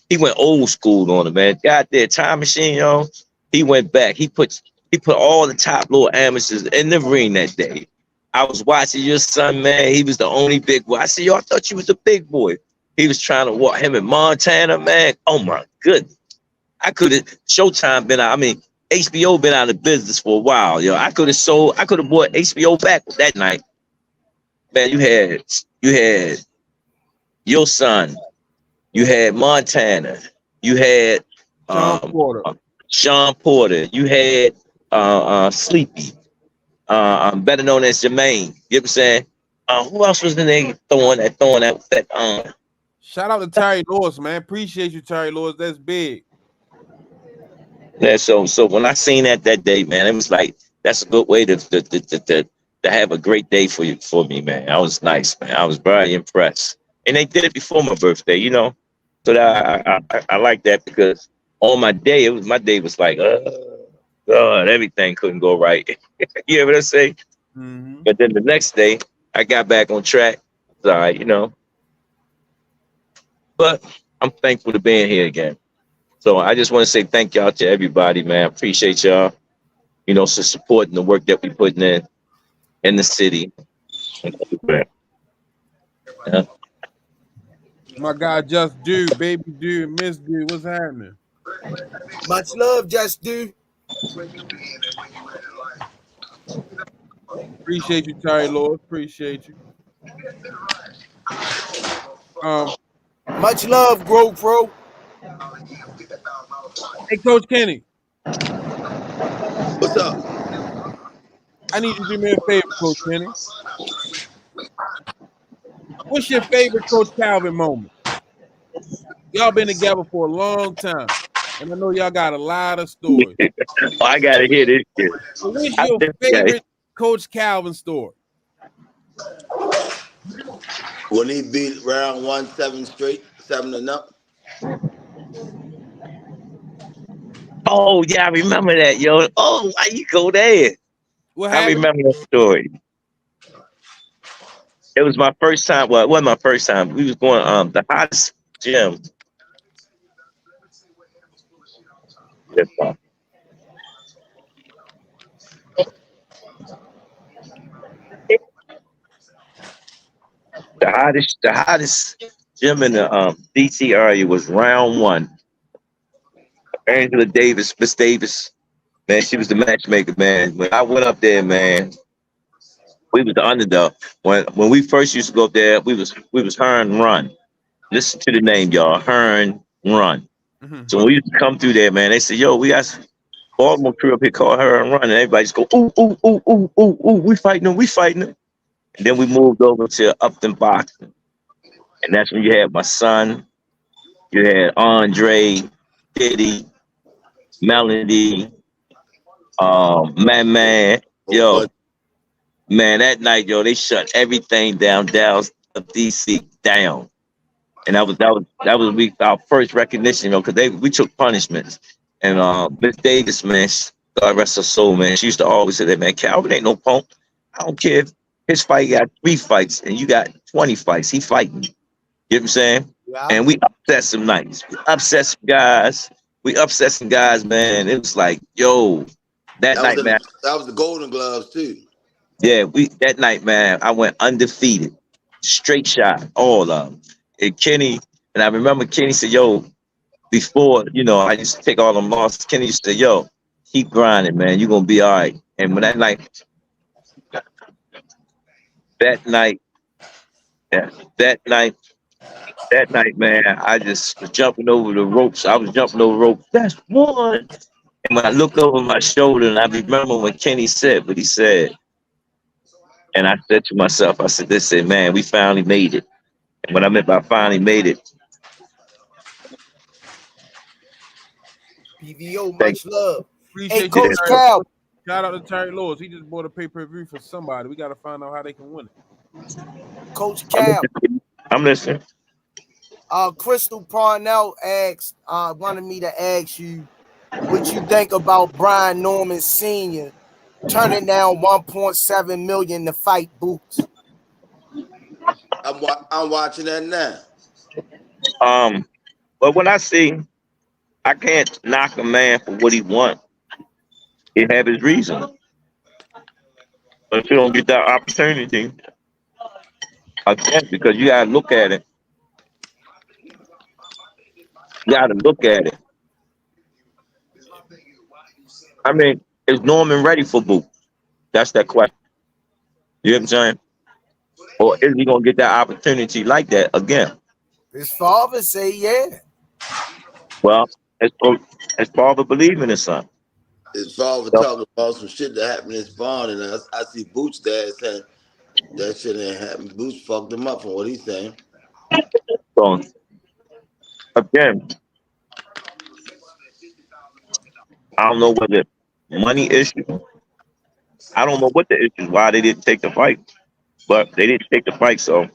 he went old school on it, man. God there, time machine, yo. He went back. He put all the top little amateurs in the ring that day. I was watching your son, man. He was the only big boy. I said, yo, I thought you was the big boy. He was trying to walk him in Montana, man. Oh my goodness. I could have Showtime been out. I mean, HBO been out of business for a while, yo. I could have bought HBO back that night. Man, you had your son, you had Montana, you had Sean Porter. Sean Porter, you had Sleepy, better known as Jermaine. You know what I'm saying? Who else was in there throwing that Shout out to Terry Lewis, man. Appreciate you, Terry Lewis. That's big. Yeah, so when I seen that day, man, it was like that's a good way to have a great day for me, man. I was nice, man. I was very impressed, and they did it before my birthday, you know. So that I like that because on my day, my day was like, God, everything couldn't go right. You know what I say? Mm-hmm. But then the next day, I got back on track. It's all right, you know. But I'm thankful to being here again. So I just want to say thank y'all to everybody, man. Appreciate y'all, you know, for supporting the work that we putting in the city. Yeah. My guy, Just Dude, Baby Dude, Miss Dude, what's happening? Much love, Just Do. Appreciate you, Terry Lewis. Appreciate you. Much love, Grow Pro. Hey, Coach Kenny, What's up? I need you to do me a favor, Coach Kenny. What's your favorite Coach Calvin moment? Y'all been together for a long time, and I know y'all got a lot of stories. I gotta hear this shit. But what's I your definitely gotta favorite Coach Calvin story? When he beat round 1 7 straight, 7-0. Oh yeah, I remember that, yo. Oh, why you go there? What I happened? remember that story. It was my first time. Well, it wasn't my first time. We was going the hottest gym. Yes, the hottest gym in the DC area was round one. Angela Davis, Miss Davis, man, she was the matchmaker, man. When I went up there, man, we was the underdog. When we first used to go up there, we was Hearn Run. Listen to the name, y'all. Hearn Run. Mhm. So when we used to come through there, man, they said, yo, we got some Baltimore crew up here called Hearn Run. And everybody just go, ooh, ooh, ooh, ooh, ooh, ooh, we fighting them, we fighting them. And then we moved over to Upton Boxing. And that's when you had my son, you had Andre, Diddy, Melody, Man, Oh, yo, but man, that night, yo, they shut everything down, Dallas of DC down. And that was our first recognition, because we took punishments. And Miss Davis, man, God rest her soul, man. She used to always say that, man, Calvin ain't no punk. I don't care if his fight got 3 fights and you got 20 fights. He fighting. You know what I'm saying? Yeah. And we upset some nights. We upset some guys. We upset some guys, man. It was like, yo, that that was night, in the, man. that was the Golden Gloves too. Yeah, that night, man, I went undefeated, straight shot, all of them. And Kenny, and I remember Kenny said, "Yo, before I used to take all them losses." Kenny used to say, "Yo, keep grinding, man. You're gonna be all right." And when that night, yeah, that night, that night, man, I just was jumping over the ropes. I was jumping over ropes. That's one. And when I looked over my shoulder, and I remember when Kenny said what he said, and I said to myself, I said, "This said, man, we finally made it." And what I meant by finally made it, PVO, thank much love. Hey, Appreciate you, you. Coach Terry. Cal. Shout out to Terry Lewis. He just bought a pay-per-view for somebody. We got to find out how they can win it. Coach I'm Cal. listening. I'm listening. Crystal Parnell wanted me to ask you what you think about Brian Norman Sr. turning down 1.7 million to fight Boots. I'm watching that now. Um, but when I see, I can't knock a man for what he wants. He have his reason. But if you don't get that opportunity, I can't, because you gotta look at it. You gotta look at it. I mean, is Norman ready for Boot? That's that question. You know what I'm saying? Or is he gonna get that opportunity like that again? His father say, yeah. Well, his, his father believe in his son. His father So, talking about some shit that happened in his barn, and I see Boots dad saying that shit ain't happened. Boots fucked him up from what he's saying. so again, I don't know whether money issue. I don't know what the issue is, why they didn't take the fight, but they didn't take the fight. So,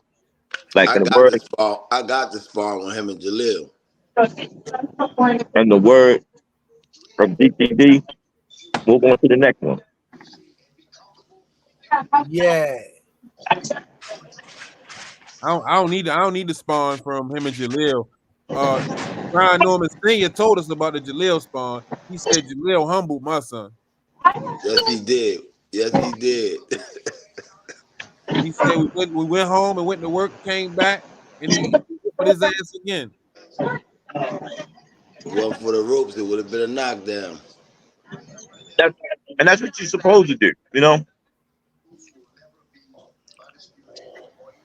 like I in the got word, this spawn. I got this spawn with him and Jalil. and the word from DTD, move on to the next one. Yeah. I don't need the spawn from him and Jaleel. Uh, Brian Norman Sr. told us about the Jaleel spawn. He said Jaleel humbled my son. Yes, he did. Yes, he did. He said we went home and went to work, came back, and he put his ass again. If it wasn't for the ropes, it would have been a knockdown. That's, and that's what you're supposed to do, you know?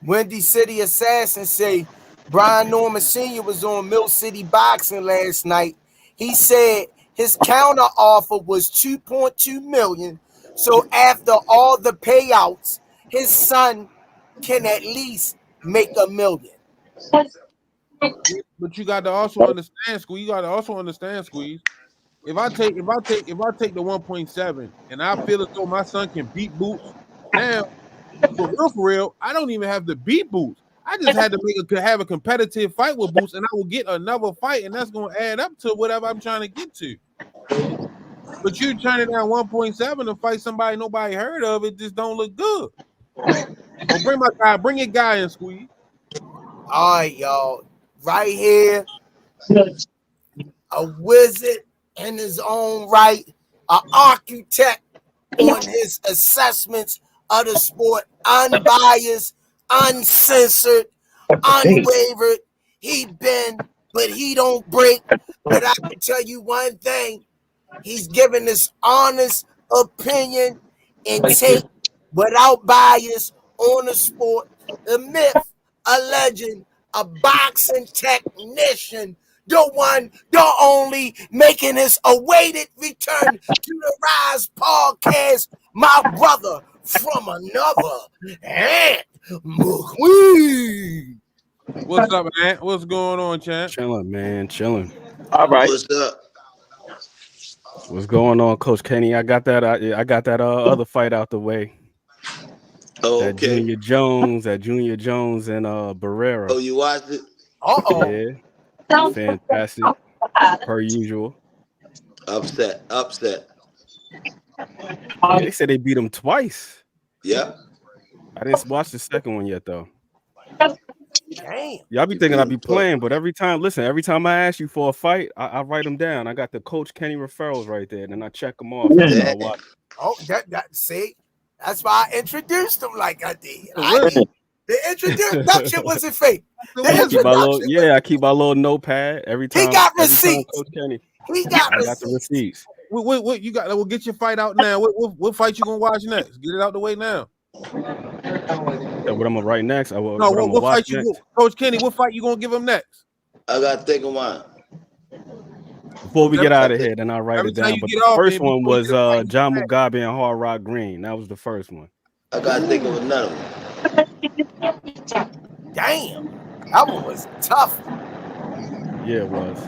Windy City Assassin say Brian Norman Sr. was on Mill City Boxing last night. He said his counter offer was 2.2 million. So after all the payouts, his son can at least make $1 million. But you got to also understand, Squeeze. You got to also understand, Squeeze. If I take the 1.7 and I feel as though my son can beat Boots, now for real, I don't even have to beat Boots. I just had to have a competitive fight with Boots, and I will get another fight, and that's going to add up to whatever I'm trying to get to. But you turning down 1.7 to fight somebody nobody heard of, it just don't look good. Well, bring your guy in, Squeeze. All right, y'all. Right here, a wizard in his own right, an architect on his assessments of the sport, unbiased, uncensored, unwavered. He bend, but he don't break. But I can tell you one thing: he's giving this honest opinion and take without bias on the sport. The myth, a legend, a boxing technician, the one, the only, making his awaited return to the Rize podcast, my brother from another Aunt McQueen. What's up, man? What's going on, champ? Chilling, man, chilling. All right. What's up? What's going on, Coach Kenny? I got that. I got that other fight out the way. Oh, That okay. Junior Jones and Barrera. Oh, you watched it? Yeah, fantastic, per usual. Upset. Yeah, they said they beat him twice. Yep. I didn't watch the second one yet, though. Damn. Y'all be thinking I be playing, but every time I ask you for a fight, I write them down. I got the Coach Kenny referrals right there, and then I check them off. I watch. Oh, see, that's why I introduced him like I did. The introduction wasn't fake. I keep my little notepad every time. He got receipts. Coach Kenny. He got I got the receipts. What you got? We'll get your fight out now. What fight you gonna watch next? Get it out the way now. Yeah, what I'm gonna write next? What fight you, Coach Kenny? What fight you gonna give him next? I got to think of one. Before we get out of here, then I'll write it down. But the first one was John Mugabe and Hard Rock Green. That was the first one. I got to think of another one. Damn, that one was tough. Yeah, it was.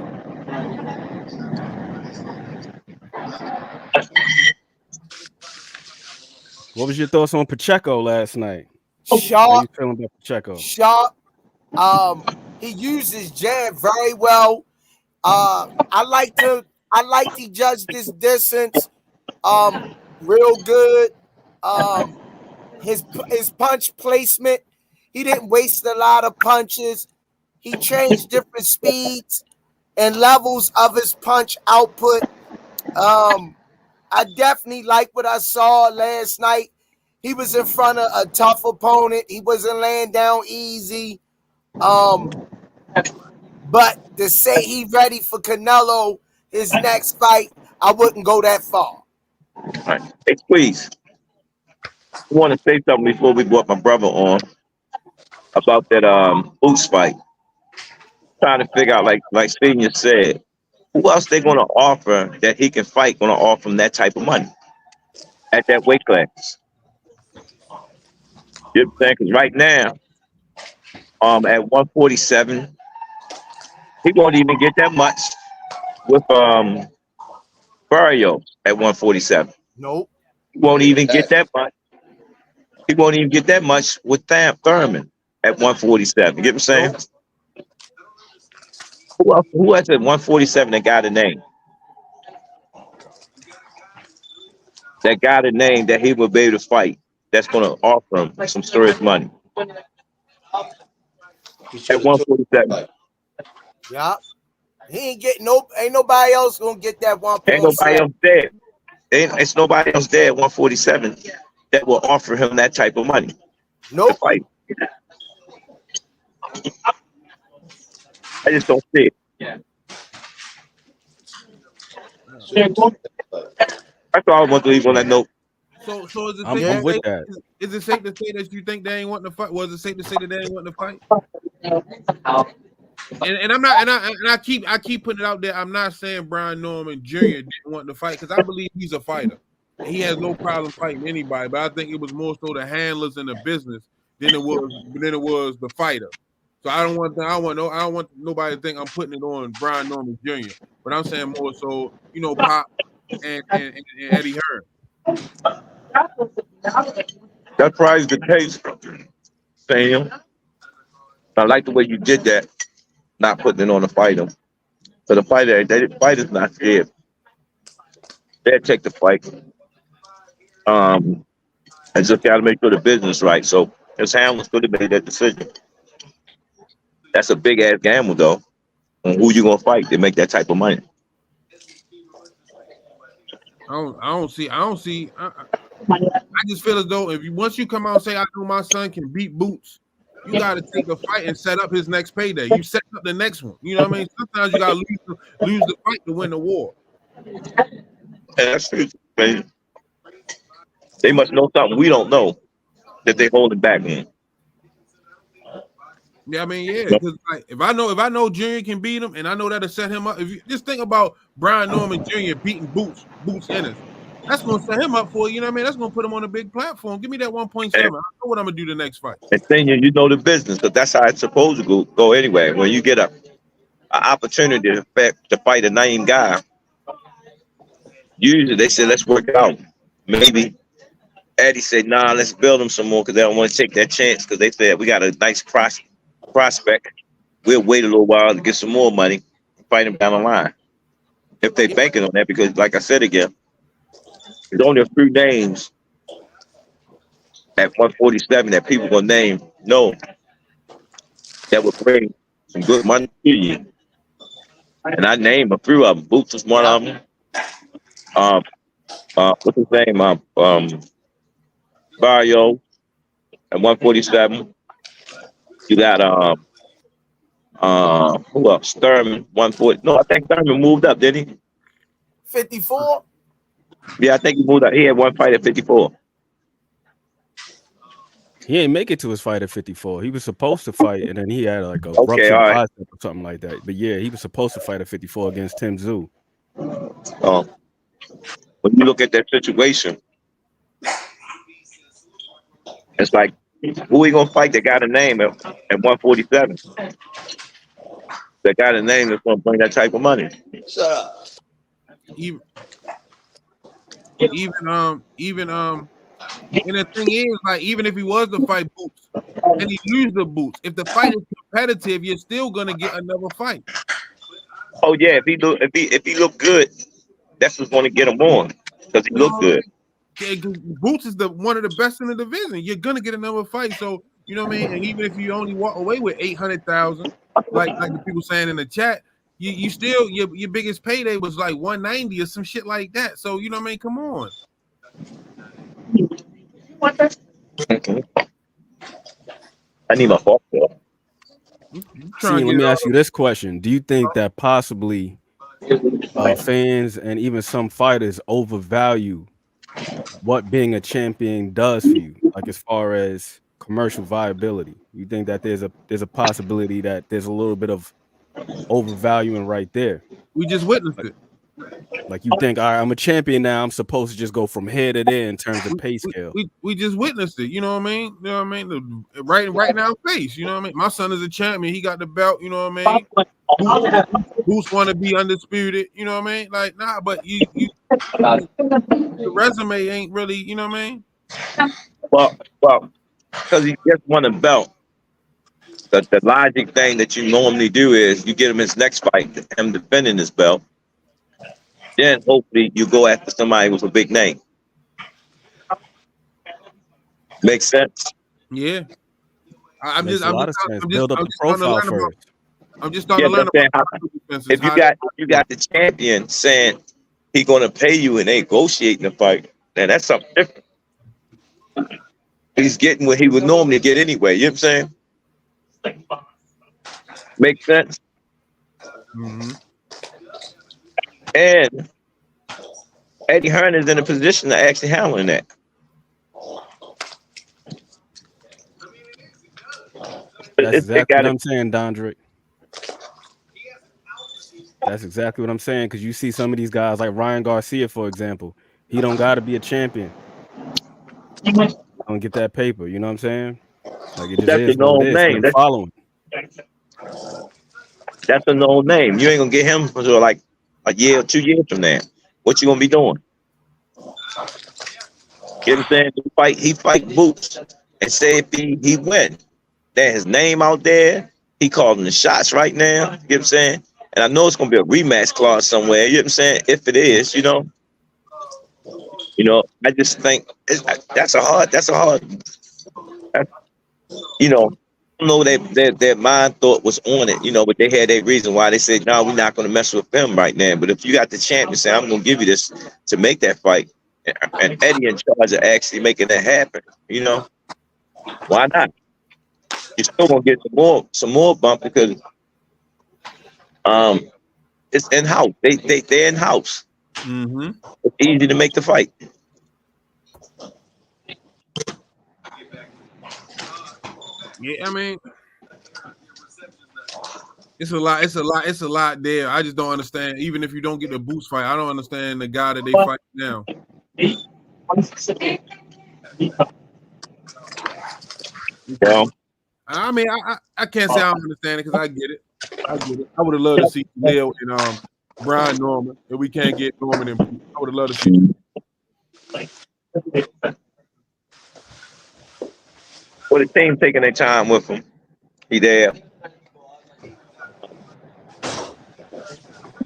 What was your thoughts on Pacheco last night? How you feeling about Pacheco? Sharp. He uses jab very well. I like he judged this distance. Real good. His punch placement. He didn't waste a lot of punches. He changed different speeds and levels of his punch output. I definitely like what I saw last night. He was in front of a tough opponent. He wasn't laying down easy. But to say he ready for Canelo, his next fight, I wouldn't go that far. All right. Hey, please. I want to say something before we brought my brother on about that Boots fight. Trying to figure out, like Senior said, who else they going to offer that he can fight? Going to offer him that type of money at that weight class? You know what I'm saying? Because right now, at 147, he won't even get that much with Barrios at 147. Nope. He won't even get that much. He won't even get that much with Thurman at 147. You get what I'm saying? Nope. Who else at 147 that got a name? That got a name that he will be able to fight. That's going to offer him some serious money. At 147. Yeah. He ain't getting ain't nobody else gonna get that 147. Ain't nobody else there. It's nobody else there at 147 that will offer him that type of money. Nope. To fight. I just don't see it. Yeah. That's all I want to leave on that note. So is it I'm with that. Is it safe to say that you think they ain't wanting to fight? Was it safe to say that they ain't wanting to fight? And I'm not, and I keep putting it out there. I'm not saying Brian Norman Jr. didn't want to fight, because I believe he's a fighter. He has no problem fighting anybody, but I think it was more so the handlers in the business than it was the fighter. So I don't want nobody to think I'm putting it on Brian Norman Jr. But I'm saying more so, Pop and Eddie Hearn. That's probably the case, Sam. I like the way you did that, not putting it on the fighter. So the fighter's not scared. They'll take the fight. And just got to make sure the business right. So His handlers could have made that decision. That's a big ass gamble though. On who you gonna fight to make that type of money. I don't see. I just feel as though once you come out and say I know my son can beat Boots, you got to take the fight and set up his next payday. You set up the next one. You know what I mean? Sometimes you got to lose the fight to win the war. And that's true, man. They must know something we don't know that they holding back on. Yeah, I mean, yeah, because like, if I know Junior can beat him, and I know that'll set him up. If you just think about Brian Norman Jr. beating Boots Ennis, that's gonna set him up for, you know what I mean? That's gonna put him on a big platform. Give me that 1.7. I know what I'm gonna do the next fight. And then you know the business, because that's how it's supposed to go anyway. When you get an opportunity to fight a name guy, usually they say let's work it out. Maybe Eddie said, nah, let's build him some more because they don't want to take that chance because they said we got a nice prospect. We'll wait a little while to get some more money and fight him down the line. If they banking on that, because like I said again, there's only a few names at 147 that people gonna name that would bring some good money to you. And I named a few of them. Boots is one of them. What's his name? Barrio at 147. You got who else? Thurman 140. No, I think Thurman moved up, didn't he? 54. Yeah, I think he moved up. He had one fight at 54. He didn't make it to his fight at 54. He was supposed to fight, and then he had like a ruptured bicep or something like that. But yeah, he was supposed to fight at 54 against Tim Tszyu. When you look at that situation, it's like, who are you gonna fight that got a name at 147? That got a name that's gonna bring that type of money. Shut up. Even and the thing is, like, even if he was to fight Boots and he lose the Boots, if the fight is competitive, you're still gonna get another fight. Oh yeah, if he look good, that's what's gonna get him on because he look good. Boots is one of the best in the division. You're gonna get another fight. So you know what I mean. And even if you only walk away with 800,000, like the people saying in the chat, you still your biggest payday was like 190 or some shit like that. So you know what I mean. Come on. Okay. I need my fork though. Let me ask you this question: do you think that possibly fans and even some fighters overvalue what being a champion does for you, like as far as commercial viability? You think that there's a possibility that there's a little bit of overvaluing right there? We just witnessed it. Like you think, all right, I'm a champion now, I'm supposed to just go from here to there in terms of pay scale. We just witnessed it, you know what I mean? You know what I mean? Right in our face, you know what I mean? My son is a champion, he got the belt, you know what I mean? Boots want to be undisputed, you know what I mean? Like, nah, but the resume ain't really, you know what I mean? Well, because he just won a belt. The logic thing that you normally do is you get him his next fight, him defending his belt. Then hopefully you go after somebody with a big name. Makes sense? Yeah. I'm just build up the profile first. I'm just starting to learn about if you got the champion saying he's gonna pay you and negotiating the fight, then that's something different. He's getting what he would normally get anyway. You know what I'm saying? Makes sense? Mm-hmm. And Eddie Hearn is in a position to actually handle that. That's exactly what I'm saying, Dondrick. That's exactly what I'm saying, because you see some of these guys like Ryan Garcia, for example. He don't got to be a champion. Don't get that paper. You know what I'm saying? Like it just That's is a known name. That's following. That's a known name. You ain't gonna get him until like a year or 2 years from now. What you gonna be doing? You know what I'm saying? He fight Boots and say if he win, there's his name out there. He calling the shots right now. You know what I'm saying? And I know it's gonna be a rematch clause somewhere. You know what I'm saying? If it is, you know, I just think that's a hard. You know, I know their mind thought was on it, but they had their reason why they said, no, we're not going to mess with them right now. But if you got the champion say, I'm going to give you this to make that fight, and Eddie in charge of actually making that happen, why not? You're still going to get some more bump because it's in house. They're in house. Mm-hmm. It's easy to make the fight. Yeah, I mean, it's a lot there. I just don't understand. Even if you don't get the Boots fight, I don't understand the guy that they fight now. Well, I mean, I can't say I don't understand it because I get it. I would have loved to see Leo and Brian Norman, and we can't get Norman and Boots. I would have loved to see. Well, the team taking their time with him. He there.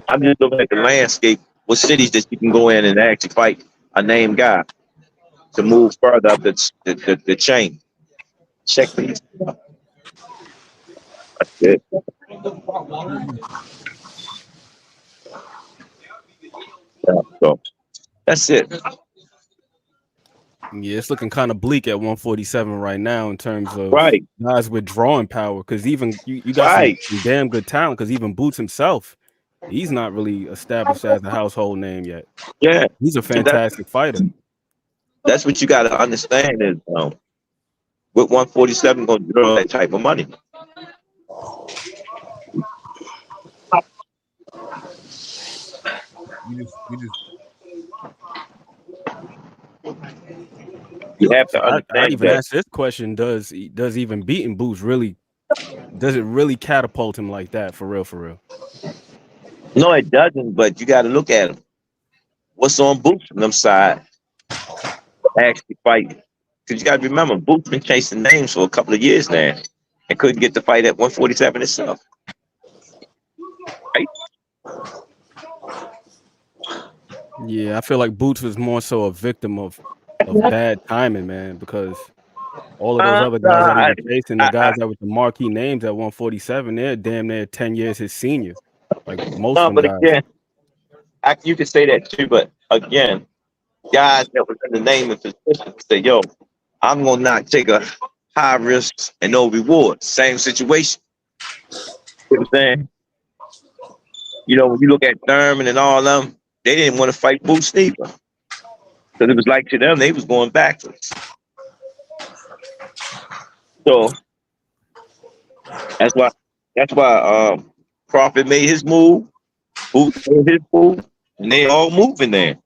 I'm just looking at the landscape. What cities that you can go in and actually fight a named guy to move further up the chain. Check these. That's it. Yeah, so that's it. Yeah, it's looking kind of bleak at 147 right now in terms of Right. guys with drawing power. Because even you got some damn good talent. Because even Boots himself, he's not really established as a household name yet. Yeah, he's a fantastic fighter. That's what you got to understand is with 147 going to draw that type of money. You have to understand. I even asked this question: Does even beating Boots really catapult him like that for real? For real? No, it doesn't. But you got to look at him. What's on Boots from them side? Actually fighting. Because you got to remember, Boots been chasing names for a couple of years now and couldn't get the fight at 147 itself. Right? Yeah, I feel like Boots was more so a victim of bad timing, man, because all of those other guys that he was facing, the guys that were the marquee names at 147, they're damn near 10 years his senior. Like most of them guys. Again, you could say that too, but again, guys that was in the name of position say, yo, I'm going to not take a high risk and no reward. Same situation. You know what I'm saying? When you look at Thurman and all them, they didn't want to fight Boots neither. Because it was like to them, they was going backwards. So that's why Crawford made his move, Boots made his move, and they all moving there.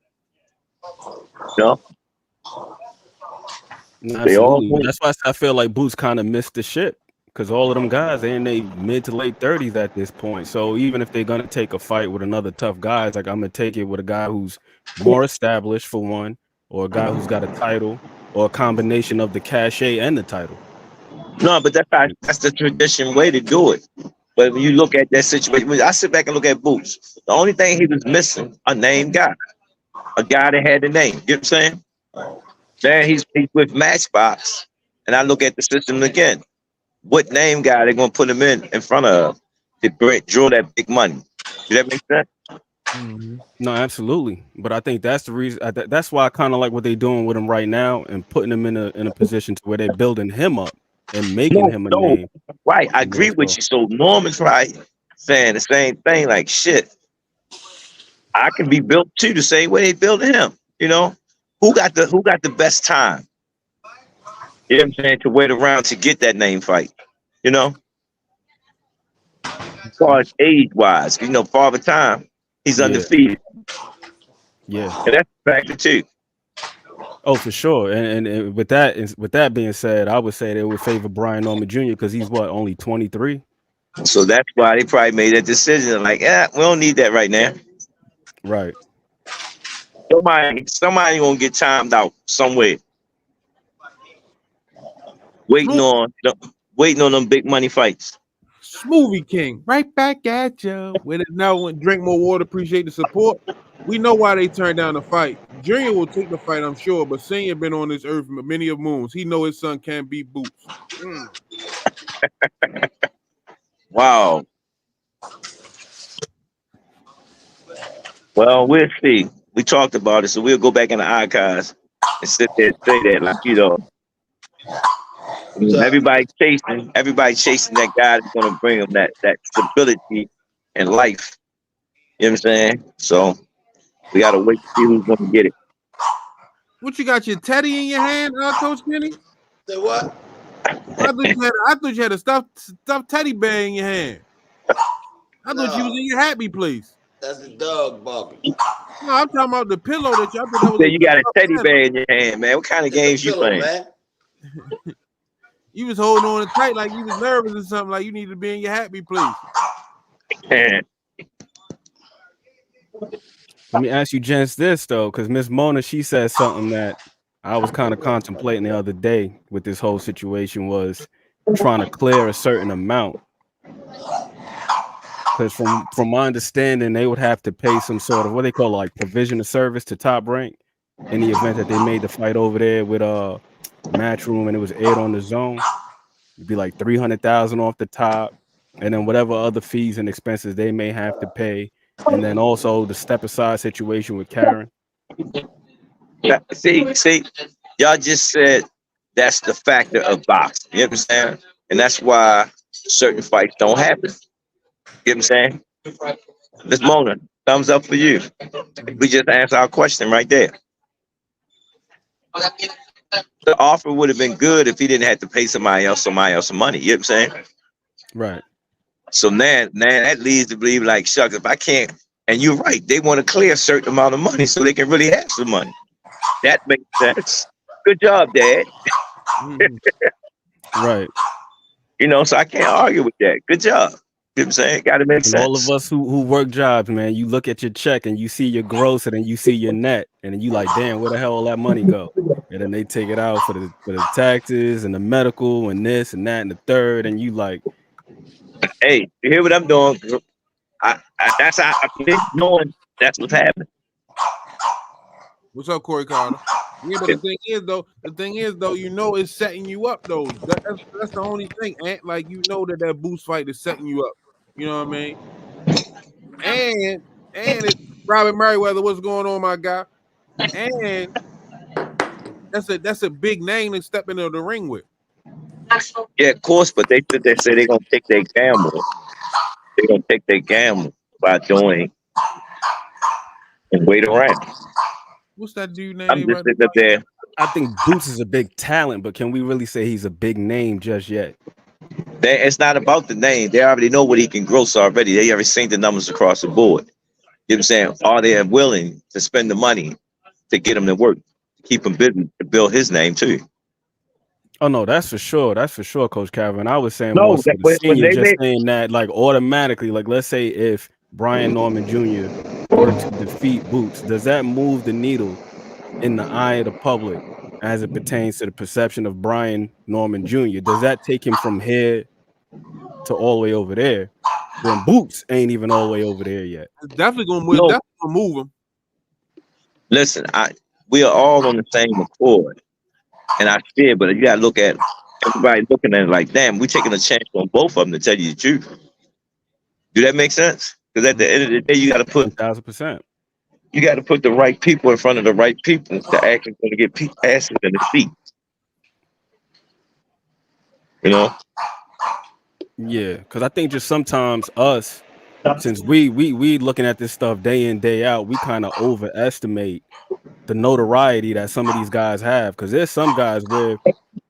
Absolutely. That's why I feel like Boots kind of missed the ship. Because all of them guys, they're in their mid to late 30s at this point. So even if they're going to take a fight with another tough guy, it's like I'm going to take it with a guy who's more established for one, or a guy who's got a title, or a combination of the cachet and the title. No, but that's the traditional way to do it. But when you look at that situation, I sit back and look at Boots. The only thing he was missing, a named guy. A guy that had the name. You know what I'm saying? Then he's with Matchbox. And I look at the system again. What name guy they're going to put him in front of to draw that big money? Does that make sense? Mm-hmm. No, absolutely. But I think that's the reason. That's why I kind of like what they're doing with him right now and putting him in a position to where they're building him up and making him a name. Right. I agree with you. So Norman's right saying the same thing. Like, shit, I can be built too the same way they building him. Who got the best time? You know what I'm saying? To wait around to get that name fight. As far as age-wise, Father Time, he's undefeated. Yeah. And that's a factor too. Oh, for sure. And with that being said, I would say they would favor Brian Norman Jr. because he's only 23. So that's why they probably made that decision. Like, we don't need that right now. Right. Somebody gonna get timed out somewhere. Waiting on them big money fights. Smoothie King, right back at you. With it now, drink more water. Appreciate the support. We know why they turned down the fight. Junior will take the fight, I'm sure, but Senior been on this earth many of moons. He know his son can't beat Boots. Wow. Well, we'll see. We talked about it, so we'll go back in the archives and sit there and say that, like, everybody chasing that guy that's gonna bring them that stability in life. You know what I'm saying? So we gotta wait to see who's gonna get it. What, you got your teddy in your hand, Coach Kenny? Say what? I thought you had a stuffed teddy bear in your hand. I thought you was in your happy place. That's the dog barking. No, I'm talking about the pillow that you. I thought that was. So you got a teddy bear in your hand, man. What kind of games you playing? Man. You was holding on tight like you was nervous or something, like you need to be in your happy place. Let me ask you, gents, this though, because Miss Mona, she said something that I was kind of contemplating the other day with this whole situation, was trying to clear a certain amount. Because from my understanding, they would have to pay some sort of what they call like provision of service to Top Rank in the event that they made the fight over there with Matchroom and it was aired on the Zone. It'd be like $300,000 off the top, and then whatever other fees and expenses they may have to pay, and then also the step aside situation with Karen. See, y'all just said that's the factor of boxing. You know what I'm saying? And that's why certain fights don't happen. You know what I'm saying? Miss Mona, thumbs up for you. We just answered our question right there. The offer would have been good if he didn't have to pay somebody else some money. You know what I'm saying? Right. So now that leads to believe, like, shucks, if I can't, and you're right, they want to clear a certain amount of money so they can really have some money. That makes sense. Good job, Dad. Right. You know, so I can't argue with that. Good job. You know what I'm saying? Got to make sense. All of us who work jobs, man, you look at your check and you see your gross and then you see your net and then you like, damn, where the hell all that money go? And then they take it out for the taxes and the medical and this and that and the third, and you like, hey, you hear what I'm doing? That's how I think, knowing that's what's happening. What's up, Corey Carter? Yeah, but the thing is though, you know it's setting you up though. That's the only thing, Ant. Like, you know that Boost fight is setting you up. You know what I mean? And it's Robert Merriweather. What's going on, my guy? And that's a big name to step into the ring with. Yeah, of course, but they say they're gonna take their gamble. They're gonna take their gamble by doing and wait around. What's that dude name? I'm just sitting up there. I think Boots is a big talent, but can we really say he's a big name just yet? It's not about the name. They already know what he can gross already. They already seen the numbers across the board. You know what I'm saying? Are they willing to spend the money to get him to work, to keep him busy, to build his name too? Oh no, that's for sure. That's for sure, Coach Calvin. I was saying No, more so the senior, just saying that, like, automatically, like, let's say if Brian Norman Jr. were to defeat Boots, does that move the needle in the eye of the public as it pertains to the perception of Brian Norman Jr.? Does that take him from here to all the way over there when Boots ain't even all the way over there yet? It's definitely gonna move him. Listen, we are all on the same accord, and I fear, but you gotta look at everybody looking at it like, damn, we taking a chance on both of them, to tell you the truth. Do that make sense? Because at the end of the day, you gotta put 1,000%. You got to put the right people in front of the right people that actually going to get asses in the seat. You know? Yeah, because I think just sometimes us, since we looking at this stuff day in, day out, we kind of overestimate the notoriety that some of these guys have. Because there's some guys where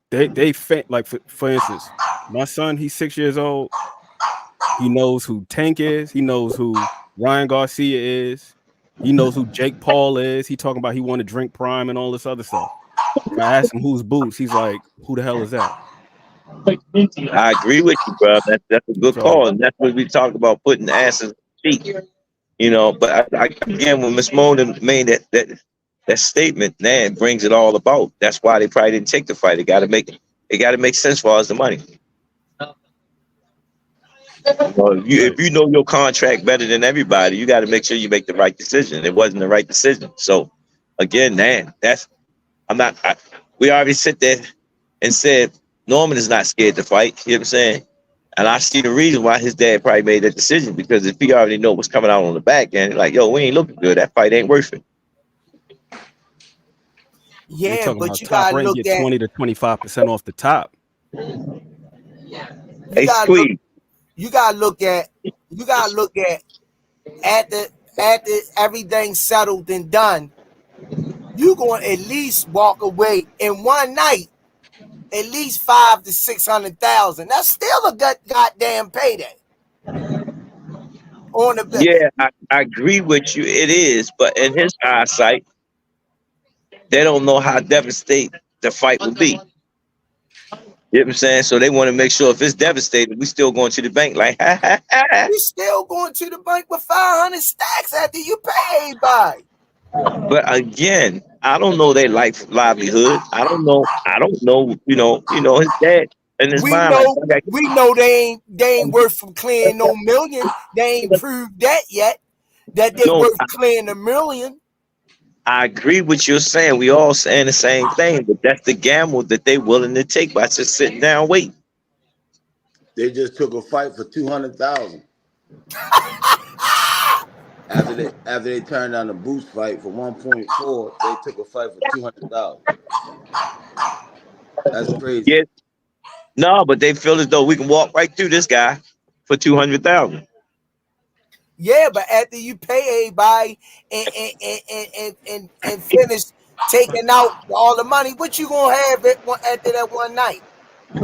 they like, for instance, my son, he's 6 years old. He knows who Tank is. He knows who Ryan Garcia is. He knows who Jake Paul is. He talking about he want to drink Prime and all this other stuff. If I ask him who's Boots, he's like, who the hell is that? I agree with you, bro. That's a good call, and that's what we talk about, putting the asses in the seat. You know, but I again, when Miss Mona made that statement, man, brings it all about. That's why they probably didn't take the fight. It got to make sense for us, the money. If you know your contract better than everybody, you got to make sure you make the right decision. It wasn't the right decision. So again, man, we already sit there and said Norman is not scared to fight. You know what I'm saying? And I see the reason why his dad probably made that decision, because if he already know what's coming out on the back end, like, yo, we ain't looking good. That fight ain't worth it. They Yeah, talking but about you Top gotta Rank look get at 20 to 25% off the top. you Hey, gotta look Squeeze. you gotta look at after everything's settled and done, you gonna at least walk away in one night at least 500 to 600,000. That's still a good goddamn payday on the bet. Yeah, I agree with you. It is, but in his eyesight, they don't know how devastating the fight will be. You know what I'm saying? So they want to make sure if it's devastating, we still going to the bank like, ha, ha, ha. You still going to the bank with 500 stacks after you pay everybody. But again, I don't know their livelihood. I don't know. His dad in his We mind, like, know they ain't worth from clearing no million. They ain't proved that yet. That they no, worth clearing a million. I agree with you saying. We all saying the same thing, but that's the gamble that they willing to take by just sitting down waiting. They just took a fight for 200,000 after they turned down the Boots fight for 1.4. They took a fight for 200,000. That's crazy. Yeah, no, but they feel as though we can walk right through this guy for 200,000. Yeah, but after you pay everybody and finish taking out all the money, what you gonna have after that one night?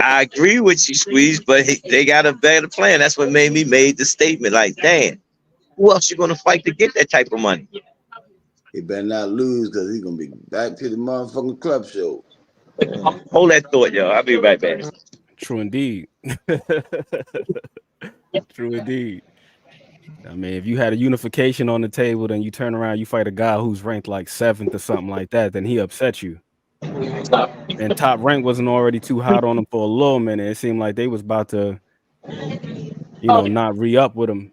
I agree with you, Squeeze, but they got a better plan. That's what made me made the statement. Like, damn, who else you gonna fight to get that type of money? He better not lose because he's gonna be back to the motherfucking club show. Hold that thought, yo. I'll be right back. True indeed. True indeed. I mean, if you had a unification on the table, then you turn around, you fight a guy who's ranked like 7th or something like that, then he upset you. And Top Rank wasn't already too hot on him for a little minute. It seemed like they was about to, not re-up with him.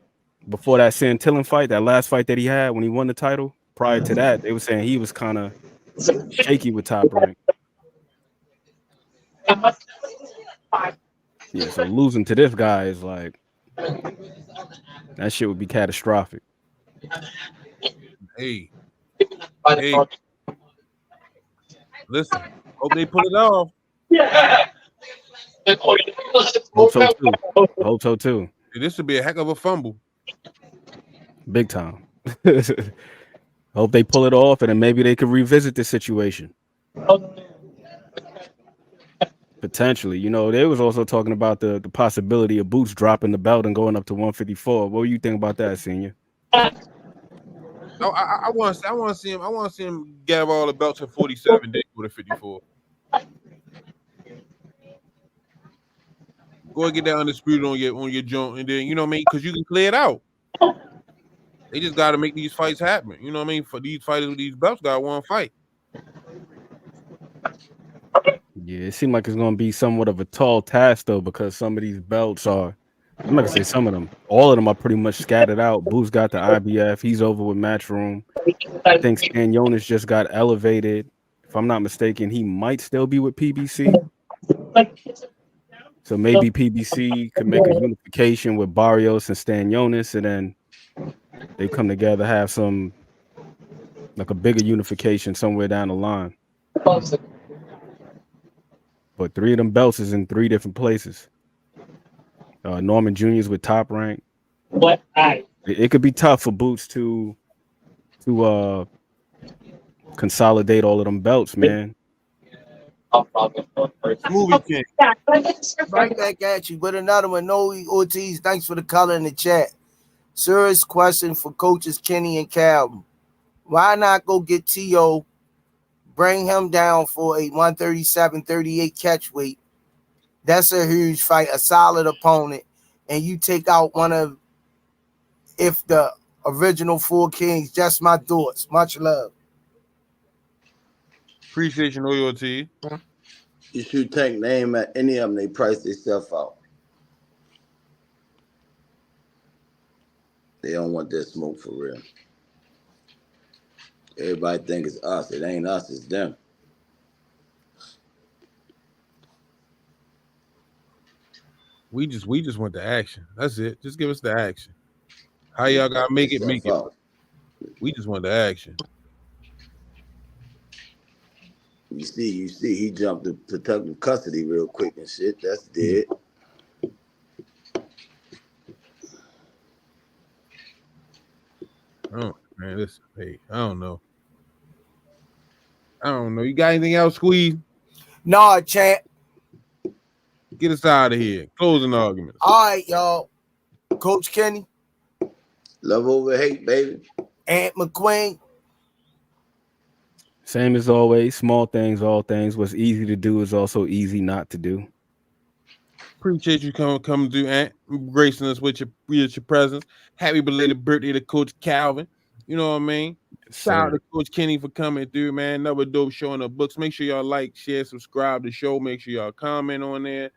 Before that Santillan fight, that last fight that he had when he won the title, prior to that, they were saying he was kind of shaky with Top Rank. Yeah, so losing to this guy is like, that shit would be catastrophic. Hey, listen, hope they pull it off. Hope so too. Hope so too. This would be a heck of a fumble. Big time. Hope they pull it off, and then maybe they could revisit the situation. Potentially. They was also talking about the possibility of Boots dropping the belt and going up to 154. What do you think about that, Senior? I want to see him. I want to see him get all the belts at 47. Then go to 54. Go and get that undisputed on your joint, and then because you can clear it out. They just got to make these fights happen. You know what I mean? For these fighters with these belts, got one fight. Yeah, it seemed like it's going to be somewhat of a tall task, though, because some of these belts are, I'm not going to say some of them, all of them are pretty much scattered out. Boo's got the IBF. He's over with Matchroom. I think Stanionis just got elevated. If I'm not mistaken, he might still be with PBC. So maybe PBC could make a unification with Barrios and Stanionis, and then they come together, have some, like a bigger unification somewhere down the line. But 3 of them belts is in 3 different places. Norman Jr.'s with Top Rank. It could be tough for Boots to consolidate all of them belts, man. Movie King. Right back at you with another one. No Ortiz, thanks for the color in the chat. Serious question for coaches Kenny and Calvin. Why not go get T.O., bring him down for a 137-38 catch weight? That's a huge fight, a solid opponent. And you take out one of, if the original 4 kings. Just my thoughts. Much love. Appreciate you, loyalty. You should take name at any of them. They price themselves out. They don't want that smoke for real. Everybody think it's us. It ain't us, it's them. We just want the action. That's it. Just give us the action. How y'all gotta make it? We just want the action. You see, he jumped to protective custody real quick and shit. That's dead. Oh man, listen, hey, I don't know. You got anything else, Squeeze? Nah, champ. Get us out of here. Closing arguments. All right, y'all. Coach Kenny. Love over hate, baby. Aunt McQueen. Same as always. Small things, all things. What's easy to do is also easy not to do. Appreciate you coming through, Aunt, gracing us with your presence. Happy belated birthday to Coach Calvin. You know what I mean? Shout out to Coach Kenny for coming through, man. Another dope show in the books. Make sure y'all like, share, subscribe to the show. Make sure y'all comment on there.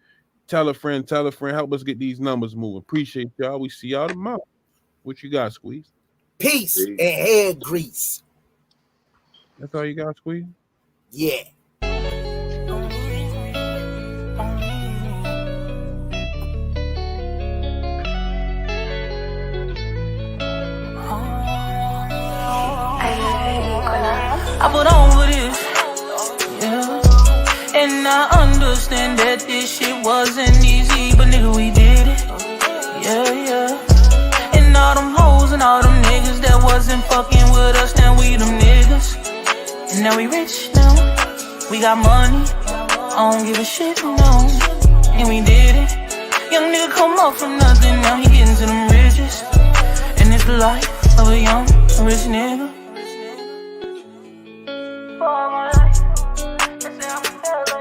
Tell a friend. Help us get these numbers moving. Appreciate y'all. We see y'all tomorrow. What you got, Squeeze? Peace and hair grease. That's all you got, Squeeze? Yeah. I put on for this, yeah. And I understand that this shit wasn't easy, but nigga, we did it, yeah. And all them hoes and all them niggas that wasn't fucking with us, now we them niggas. And now we rich now, we got money, I don't give a shit, no. And we did it, young nigga come up from nothing, now he getting to them riches. And it's the life of a young rich nigga.